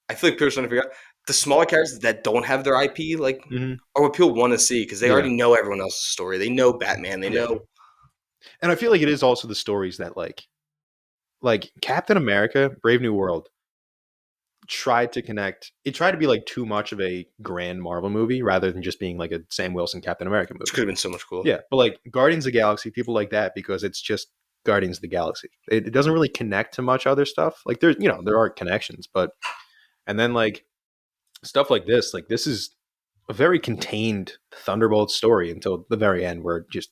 like people are trying to figure out the smaller characters that don't have their IP, like, are what people want to see because they already know everyone else's story. They know Batman. They know. And I feel like it is also the stories that like like Captain America, Brave New World tried to connect. It tried to be like too much of a grand Marvel movie rather than just being like a Sam Wilson Captain America Which movie. could have been so much cool. Yeah, but like Guardians of the Galaxy, people like that because it's just Guardians of the Galaxy. It doesn't really connect to much other stuff. Like there's, there are connections, but and then like stuff like this is a very contained Thunderbolts story until the very end, where it just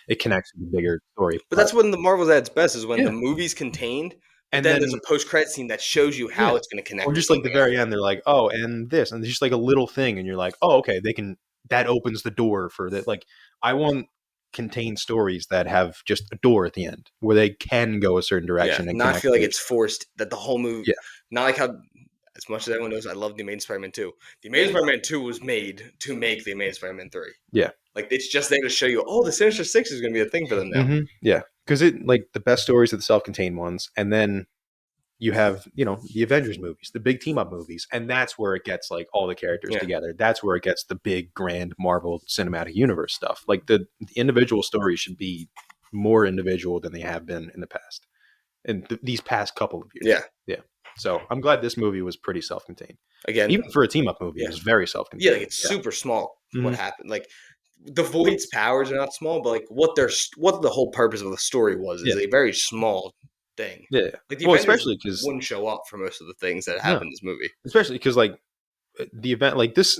it connects to the bigger story. But that's when the Marvel's at its best, is when the Yeah, movie's contained, but and then there's a then post-credit scene that shows you how yeah, it's going to or connect to just like the something else. very end, they're like, oh, and this, and it's just like a little thing, and you're like, oh, okay, they can. That opens the door for that. Like, I want contained stories that have just a door at the end where they can go a certain Yeah, direction and not connect. feel like it's forced, that the whole movie, Yeah. not like how, as much as everyone knows, I love The Amazing Spider-Man 2. The Amazing Spider-Man 2 was made to make The Amazing Spider-Man 3. Yeah. Like, it's just there to show you, oh, the Sinister Six is going to be a thing for them now. Mm-hmm. Yeah, because it like the best stories are the self-contained ones, and then you have the Avengers movies, the big team-up movies, and that's where it gets like all the characters Yeah. together. That's where it gets the big grand Marvel Cinematic Universe stuff. Like the individual stories should be more individual than they have been in the past, in these past couple of years. Yeah. Yeah. So I'm glad this movie was pretty self-contained. Again, Even for a team-up movie, yeah. it was very self-contained. Yeah, like it's super small what happened. Like the Void's powers are not small, but like what the whole purpose of the story was is a very small thing. Yeah. Like the Well, Avengers especially because wouldn't show up for most of the things that happened in this movie. especially because like the event, like this,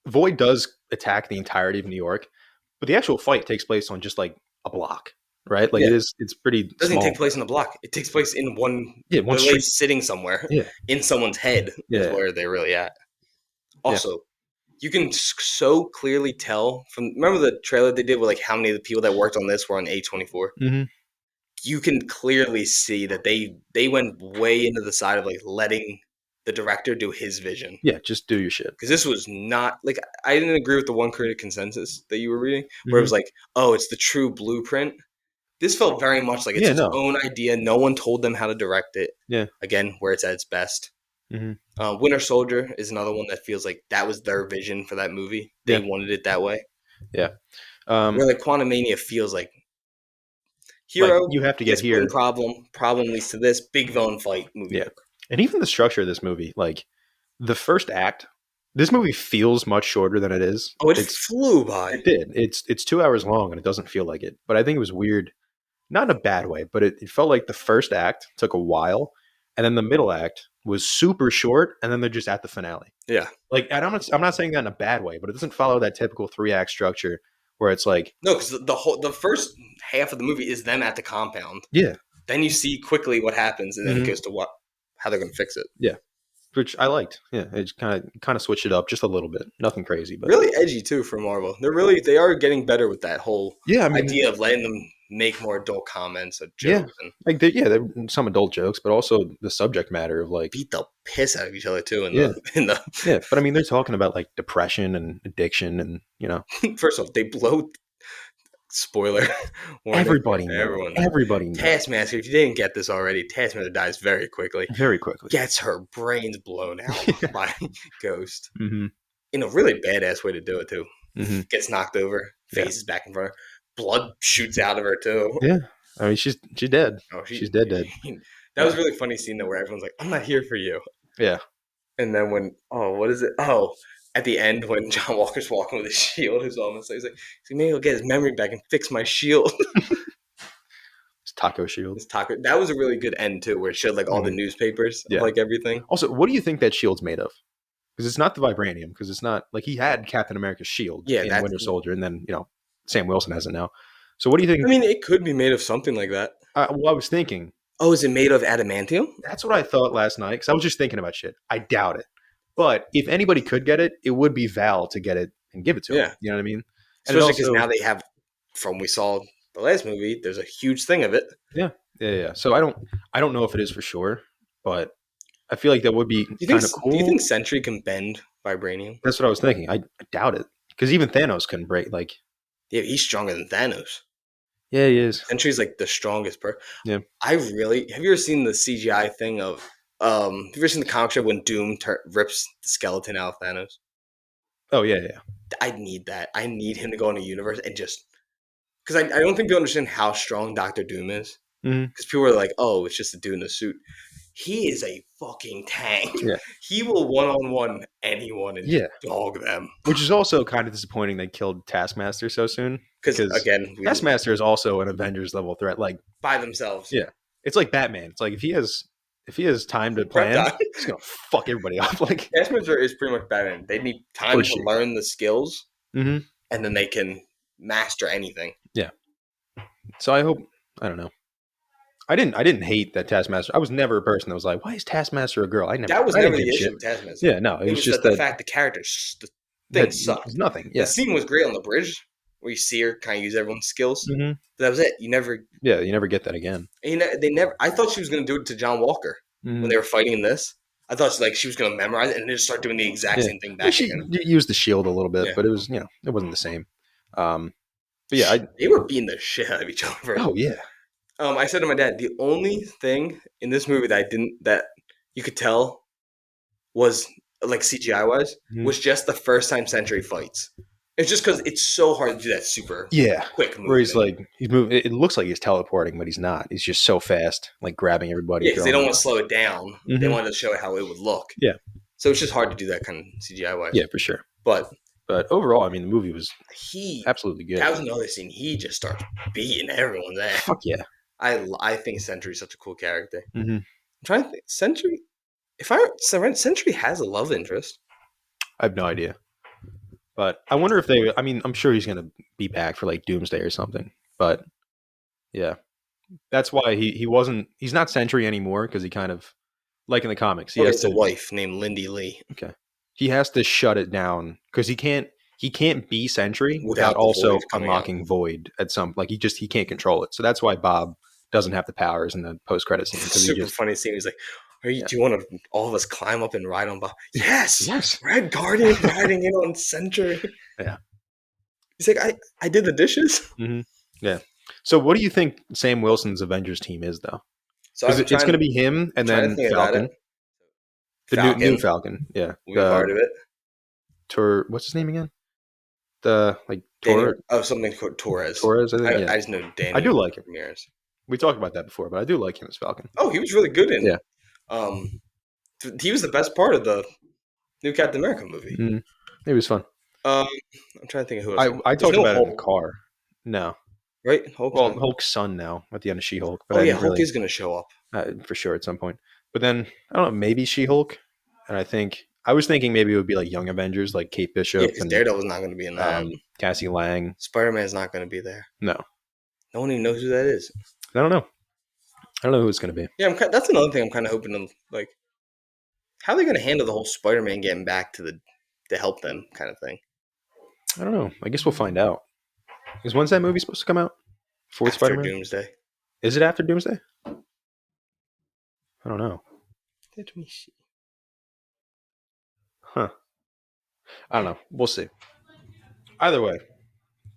Void does attack the entirety of New York, but the actual fight takes place on just like a block, right? Like it's pretty. It doesn't take place in a block. It takes place in one. one they're street. like sitting somewhere. Yeah. In someone's head is where they're really at. Also, you can so clearly tell from. Remember the trailer they did with like how many of the people that worked on this were on A24. Mm-hmm. You can clearly see that they went way into the side of like letting the director do his vision. Yeah, just do your shit. Because this was not like, I didn't agree with the one critic consensus that you were reading, where it was like, oh, it's the true blueprint. This felt very much like it's its own idea. No one told them how to direct it. Yeah. Again, where it's at its best. Mm-hmm. Winter Soldier is another one that feels like that was their vision for that movie. They wanted it that way. Yeah. Where like Quantumania feels like hero, like you have to get here. Problem leads to this big villain fight movie. Yeah. And even the structure of this movie, like the first act, this movie feels much shorter than it is. Oh, it flew by. It did. It's 2 hours long and it doesn't feel like it. But I think it was weird, not in a bad way, but it felt like the first act took a while, and then the middle act was super short, and then they're just at the finale. Yeah. Like, and I'm not saying that in a bad way, but it doesn't follow that typical 3-act structure where it's like, no, because the first half of the movie is them at the compound. Yeah. Then you see quickly what happens, and then it goes to how they're going to fix it. Yeah. Which I liked. Yeah, it kind of switched it up just a little bit. Nothing crazy, but really edgy too for Marvel. They are getting better with that whole idea of letting them make more adult comments or jokes. Yeah, like there some adult jokes, but also the subject matter of like beat the piss out of each other too. Yeah, but I mean they're talking about like depression and addiction, and First off, they blow. Spoiler. Everybody knows. Taskmaster, if you didn't get this already, Taskmaster dies very quickly. Very quickly. Gets her brains blown out by Ghost. Mm-hmm. In a really badass way to do it, too. Mm-hmm. Gets knocked over. Face is back in front of her. Blood shoots out of her, too. Yeah. I mean, she's dead. Oh, she's dead. That was a really funny scene, though, where everyone's like, I'm not here for you. Yeah. And then what is it? Oh, at the end, when John Walker's walking with his shield, his almost he's like, maybe he'll get his memory back and fix my shield. His taco shield. That was a really good end too, where it showed like all the newspapers, like everything. Also, what do you think that shield's made of? Because it's not the vibranium. Because it's not like he had Captain America's shield in Winter Soldier, and then Sam Wilson has it now. So what do you think? I mean, it could be made of something like that. Well, I was thinking. Oh, is it made of adamantium? That's what I thought last night. Because I was just thinking about shit. I doubt it. But if anybody could get it, it would be Val to get it and give it to him. You know what I mean? Especially because now they have, from we saw the last movie, there's a huge thing of it. Yeah. So I don't know if it is for sure, but I feel like that would be kind of cool. Do you think Sentry can bend vibranium? That's what I was thinking. I doubt it. Because even Thanos couldn't break, like... Yeah, he's stronger than Thanos. Yeah, he is. Sentry's like the strongest person. Yeah. Have you ever seen the CGI thing of... have you ever seen the comic strip when Doom rips the skeleton out of Thanos? Oh, yeah. I need that. I need him to go in a universe and just... Because I don't think people understand how strong Doctor Doom is. because people were like, "Oh, it's just a dude in a suit." He is a fucking tank. Yeah. He will one-on-one anyone and Yeah. dog them. Which is also kind of disappointing they killed Taskmaster so soon. Because again, Taskmaster is also an Avengers level threat. Like by themselves. Yeah. It's like Batman. It's like if he has time to plan, he's gonna fuck everybody up. Like Taskmaster is pretty much Batman. They need time to learn the skills, and then they can master anything. Yeah. So I don't know. I didn't hate that Taskmaster. I was never a person that was like, why is Taskmaster a girl? That was never the issue with Taskmaster. Yeah, no, it was just the fact the character, the thing sucked. Nothing. Yeah. The scene was great on the bridge where you see her kind of use everyone's skills. But that was it. You never get that again. And they never. I thought she was going to do it to John Walker when they were fighting in this. I thought she was going to memorize it and just start doing the exact same thing back. She used the shield a little bit, but it was it wasn't the same. But yeah, they were beating the shit out of each other. Oh yeah. I said to my dad, the only thing in this movie that you could tell was like CGI wise was just the first time Sentry fights. It's just because it's so hard to do that super quick movement. Where he's moving. It looks like he's teleporting, but he's not. He's just so fast, like grabbing everybody. Yeah, because they don't want to slow it down. They wanted to show how it would look. Yeah. So it's just hard to do that kind of CGI wise. Yeah, for sure. But overall, I mean, the movie was absolutely good. That was another scene. He just starts beating everyone there. Fuck yeah. I think Sentry's such a cool character. I'm trying to think. Sentry has a love interest. I have no idea. But I wonder if I'm sure he's going to be back for like Doomsday or something. But yeah, that's why he's not Sentry anymore because he kind of, like in the comics, he has a wife named Lindy Lee. Okay. He has to shut it down because he can't be Sentry without also unlocking Void at some, like he can't control it. So that's why Bob doesn't have the powers in the post-credit scene. Super funny scene. He's like, do you want to all of us climb up and ride on Bob? Yes. Red Guardian riding in on Sentry. Yeah. He's like, I did the dishes. Yeah. So what do you think Sam Wilson's Avengers team is, though? So it's going to be him and then Falcon. The new Falcon. Yeah. We're part of it. What's his name again? Something called Torres. Torres, I think. I just know Danny. I do like him. Ramirez. We talked about that before, but I do like him as Falcon. Oh, he was really good in it. He was the best part of the new Captain America movie. It was fun. I'm trying to think of who else. I talked about it in the car. No. Right? Hulk's son now at the end of She-Hulk. But Hulk is going to show up. For sure at some point. But then, I don't know, maybe She-Hulk. And I was thinking maybe it would be like Young Avengers, like Kate Bishop. Yeah, because Daredevil's not going to be in that. Cassie Lang. Spider-Man's not going to be there. No. No one even knows who that is. I don't know who it's going to be. Yeah, that's another thing I'm kind of hoping to, like, how are they going to handle the whole Spider-Man getting back to help them kind of thing? I don't know. I guess we'll find out. Because when's that movie supposed to come out? After Spider-Man? Doomsday. Is it after Doomsday? I don't know. Let me see. Huh. I don't know. We'll see. Either way,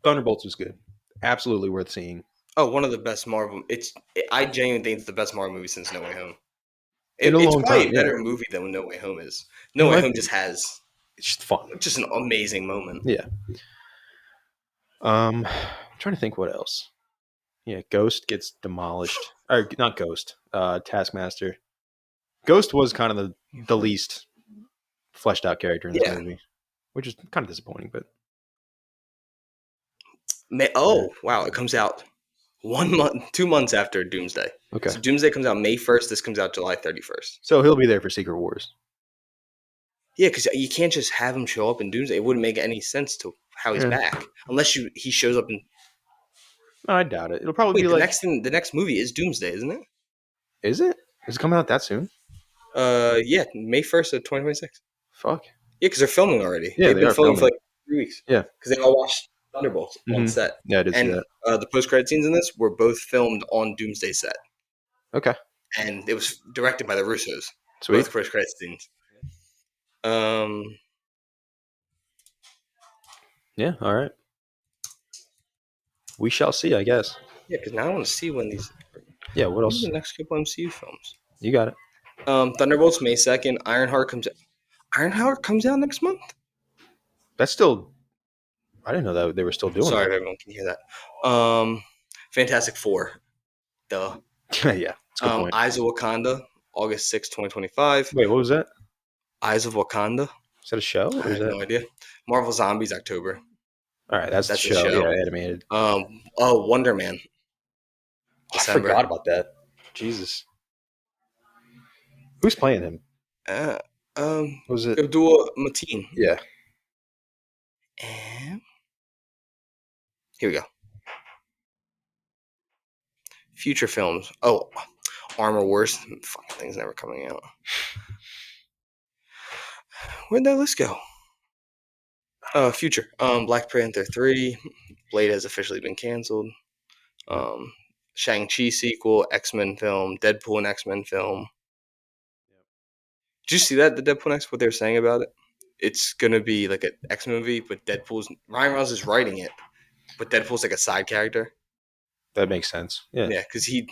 Thunderbolts was good. Absolutely worth seeing. Oh, one of the best Marvel. I genuinely think it's the best Marvel movie since No Way Home. It's probably a better movie than No Way Home is. No Way Home just has. It's just fun. Just an amazing moment. Yeah. I'm trying to think what else. Yeah, Ghost gets demolished. Or not Ghost. Taskmaster. Ghost was kind of the least fleshed out character in this movie, which is kind of disappointing. But wow! It comes out 2 months after Doomsday. Okay, so Doomsday comes out May 1st. This comes out July 31st. So he'll be there for Secret Wars. Yeah, because you can't just have him show up in Doomsday. It wouldn't make any sense to how he's back unless he shows up in. I doubt it. It'll probably be the next movie is Doomsday, isn't it? Is it? Is it coming out that soon? Yeah, May 1st of 2026. Fuck. Yeah, because they're filming already. Yeah, they've been filming for like 3 weeks. Yeah, because they all watched Thunderbolts on set. Yeah, I did see that. The post-credit scenes in this were both filmed on Doomsday set. Okay. And it was directed by the Russos. Sweet. Both post-credit scenes. Yeah. All right. We shall see, I guess. Yeah, because now I want to see when these. Yeah. What else? The next couple MCU films. You got it. Thunderbolts May 2nd. Ironheart comes out next month. That's still. I didn't know that they were still doing. Sorry, that. Everyone can hear that. Fantastic Four. Duh. Yeah, that's a good point. Eyes of Wakanda, August 6, 2025. Wait, what was that? Eyes of Wakanda. Is that a show or I is have that? no idea. Marvel Zombies, October. All right, that's the That's a show. show. Yeah, animated. Wonder Man, I December. forgot about that. Jesus, who's playing him? Uh, Was it? Abdul Mateen. Yeah. And here we go. Future films. Oh, Armor Wars. Fucking thing's never coming out. Where'd that list go? Future. Black Panther 3. Blade has officially been canceled. Shang-Chi sequel, X-Men film, Deadpool and X-Men film. Did you see that, the Deadpool and X, what they were saying about it? It's going to be like an X-Men movie, but Ryan Reynolds is writing it, but Deadpool's like a side character. That makes sense. Yeah. Yeah, because he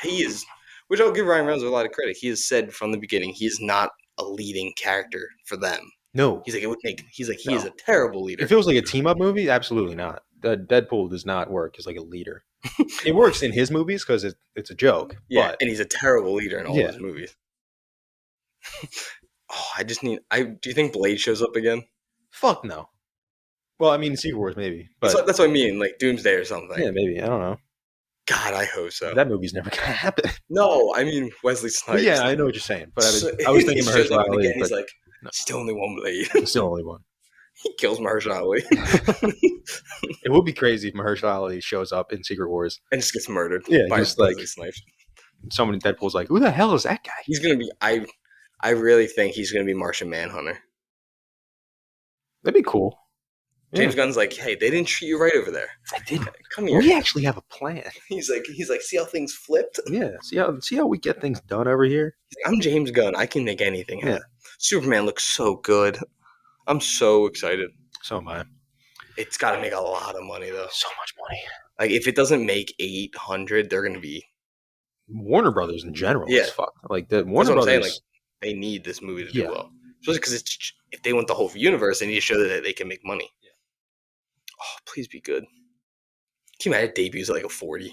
is, which I'll give Ryan Reynolds a lot of credit. He has said from the beginning he is not a leading character for them. No. He's like, it would make, he's like, he is a terrible leader. If it was like a team up movie, absolutely not. Deadpool does not work as like a leader. It works in his movies because it's a joke. Yeah, but and he's a terrible leader in all his movies. Do you think Blade shows up again? Fuck no. Well, I mean, Secret Wars maybe, but that's what I mean, like Doomsday or something. Yeah, maybe. I don't know. God, I hope so. That movie's never gonna happen. No, I mean Wesley Snipes. Yeah, I know what you're saying, but I was thinking Mahershala Ali. He's like, still only one Blade. Still only one. He kills Mahershala Ali. It would be crazy if Mahershala Ali shows up in Secret Wars and just gets murdered. Yeah, by just Wesley like Snipes. Somebody Deadpool's like, who the hell is that guy? He's gonna be. I really think he's gonna be Martian Manhunter. That'd be cool. James Gunn's like, hey, they didn't treat you right over there. I didn't. Come here. We actually have a plan. He's like, see how things flipped? Yeah. See how we get things done over here? He's like, I'm James Gunn. I can make anything happen. Superman looks so good. I'm so excited. So am I. It's got to make a lot of money though. So much money. Like if it doesn't make 800, they're gonna be Warner Brothers in general. Yeah. Is fuck. Like the Warner That's what I'm Brothers. saying. Like they need this movie to do well. Especially because if they want the whole universe, they need to show that they can make money. Yeah. Oh, please be good. Can you imagine it debuts at like a 40?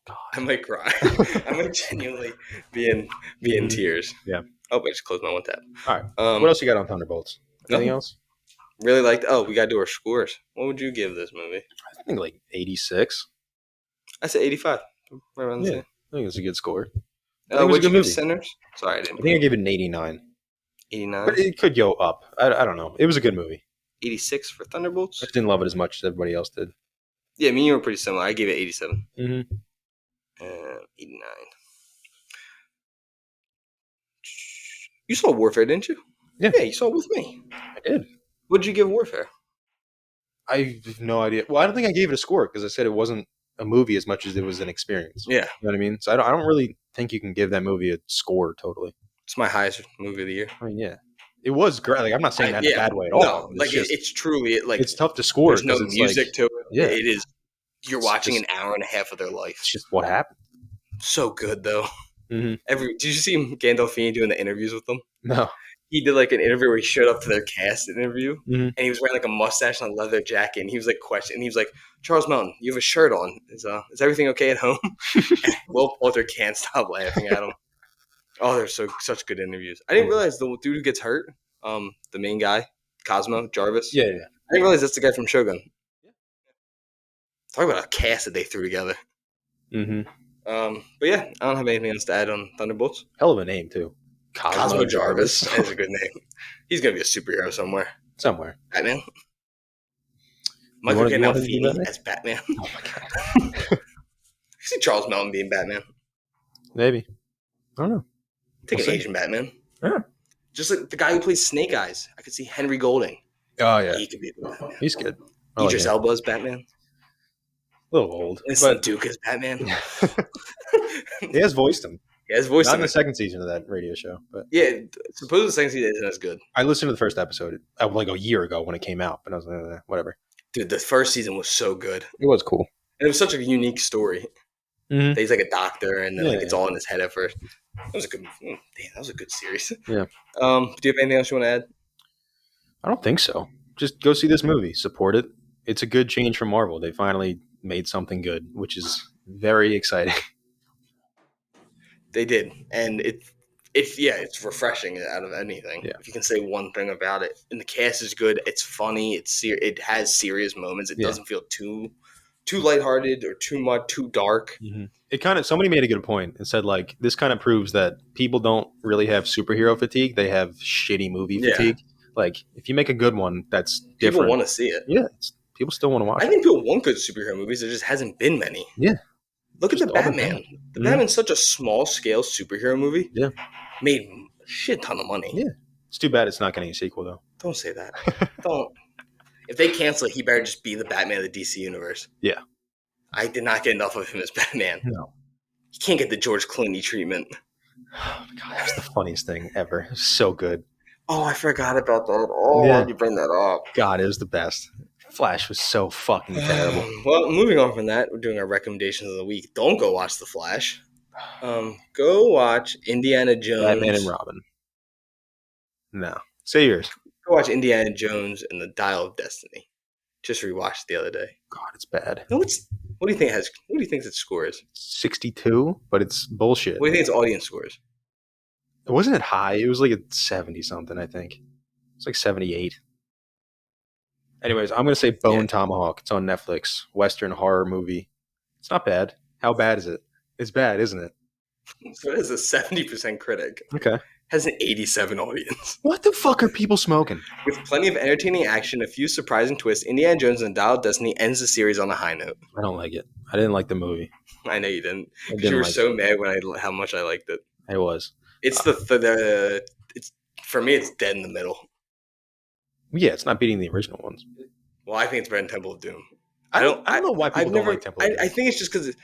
God. I might cry. I might genuinely be in tears. Yeah. Oh, I just closed my one tab. All right. What else you got on Thunderbolts? Anything else? Really liked. Oh, we got to do our scores. What would you give this movie? I think like 86. I said 85. Right around the same. I think it's a good score. Would you give Sinners? Sorry, I didn't. I think I gave it an 89. 89? But it could go up. I don't know. It was a good movie. 86 for Thunderbolts? I just didn't love it as much as everybody else did. Yeah, me and you were pretty similar. I gave it 87. Mm-hmm. 89. You saw Warfare, didn't you? Yeah. Yeah, you saw it with me. I did. What did you give Warfare? I have no idea. Well, I don't think I gave it a score because I said it wasn't a movie as much as it was an experience. Yeah. You know what I mean? So I don't really think you can give that movie a score totally. It's my highest movie of the year. I mean, yeah. It was great. Like I'm not saying that in a bad way at all. No, like it's truly like it's tough to score. There's no music to it. Yeah. It is. You're watching an hour and a half of their life. It's just what happened. So good though. Mm-hmm. Did you see Gandolfini doing the interviews with them? No. He did like an interview where he showed up to their cast interview, and he was wearing like a mustache and a leather jacket, and he was like questioning. He was like, "Charles Melton, you have a shirt on. Is everything okay at home?" And Will Poulter can't stop laughing at him. Oh, they're such good interviews. I didn't realize the dude who gets hurt, the main guy, Cosmo Jarvis. Yeah. I didn't realize that's the guy from Shogun. Yeah. Talk about a cast that they threw together. Mm-hmm. But yeah, I don't have anything else to add on Thunderbolts. Hell of a name too. Cosmo Jarvis. That's a good name. He's gonna be a superhero somewhere. Batman. Michael Gandolfini as Batman. Oh my god. I see Charles Melton being Batman. Maybe. I don't know. Take an Asian Batman. Yeah. Just like the guy who plays Snake Eyes. I could see Henry Golding. Oh yeah. He could be Batman. He's good. Idris Elba's Batman. A little old. Instant Duke is Batman. He has voiced him. He has voiced him. Not in the second season of that radio show, but yeah, supposedly the second season isn't as good. I listened to the first episode like a year ago when it came out, but I was like, whatever. Dude, the first season was so good. It was cool. And it was such a unique story. Mm-hmm. He's like a doctor, and then it's all in his head at first. That was a good. Damn, that was a good series. Yeah. Do you have anything else you want to add? I don't think so. Just go see this movie. Support it. It's a good change from Marvel. They finally made something good, which is very exciting. They did, and it's refreshing out of anything. Yeah. If you can say one thing about it, and the cast is good. It's funny. It has serious moments. It Yeah. doesn't feel too lighthearted or too dark. It kind of somebody made a good point and said like this kind of proves that people don't really have superhero fatigue; they have shitty movie Yeah. fatigue. Like if you make a good one, that's People different. want to see it. Yeah, people still want to watch I it. think people want good superhero movies. There just hasn't been many. Yeah. Look at Just the all been Batman. bad. The Batman's such a small scale superhero movie. Yeah. Made a shit ton of money. Yeah. It's too bad it's not getting a sequel though. Don't say that. Don't. If they cancel it, he better just be the Batman of the DC universe. Yeah. I did not get enough of him as Batman. No. He can't get the George Clooney treatment. Oh my god, that was the funniest thing ever. It was so good. Oh, I forgot about that. Oh, Yeah. why'd you bring that up? God, it was the best. Flash was so fucking terrible. Well, moving on from that, we're doing our recommendations of the week. Don't go watch The Flash. Go watch Indiana Jones. Batman and Robin. No. Say yours. Go watch Indiana Jones and the Dial of Destiny. Just rewatched it the other day. God, it's bad. No, what do you think What do you think its score is? 62, but it's bullshit. What do you think its audience score is? It wasn't it high. It was like a 70 something, I think. It's like 78. Anyways, I'm gonna say Bone Tomahawk. It's on Netflix. Western horror movie. It's not bad. How bad is it? It's bad, isn't it? So it has a 70% critic. Okay. Has an 87 audience. What the fuck are people smoking? With plenty of entertaining action, a few surprising twists, Indiana Jones and the Dial of Destiny ends the series on a high note. I don't like it. I didn't like the movie. I know you didn't. I You were like so mad when how much I liked it. it. It was. It's it's for me. It's dead in the middle. Yeah, it's not beating the original ones. Well, I think it's better than Temple of Doom. I don't know why people don't like Temple of Doom. I think it's just because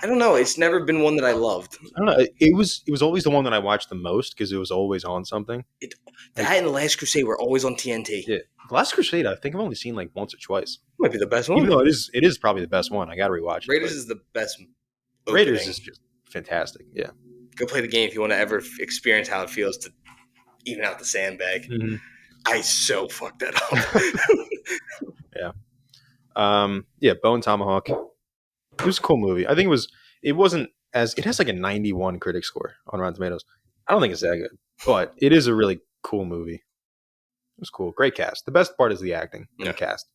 I don't know. It's never been one that I loved. I don't know. It was always the one that I watched the most because it was always on something. That and The Last Crusade were always on TNT. Yeah, The Last Crusade. I think I've only seen like once or twice. Might be the best one. Even though it is probably the best one. I got to rewatch it. Raiders is the best. Raiders is just fantastic. Yeah. Go play the game if you want to ever experience how it feels to even out the sandbag. Mm-hmm. I so fucked that up. Yeah. Yeah. Bone Tomahawk. It was a cool movie. I think it wasn't as it has like a 91 critic score on Rotten Tomatoes. I don't think it's that good, but it is a really cool movie. It was cool. Great cast. The best part is the acting and the cast.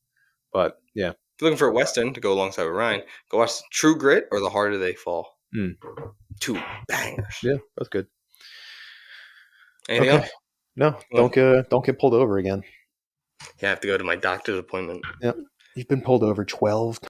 But yeah. If you're looking for a Western to go alongside with Ryan, go watch True Grit or The Harder They Fall. Two bangers. Yeah, that's good. Anything else? No, don't get pulled over again. Yeah, I have to go to my doctor's appointment. Yep. You've been pulled over 12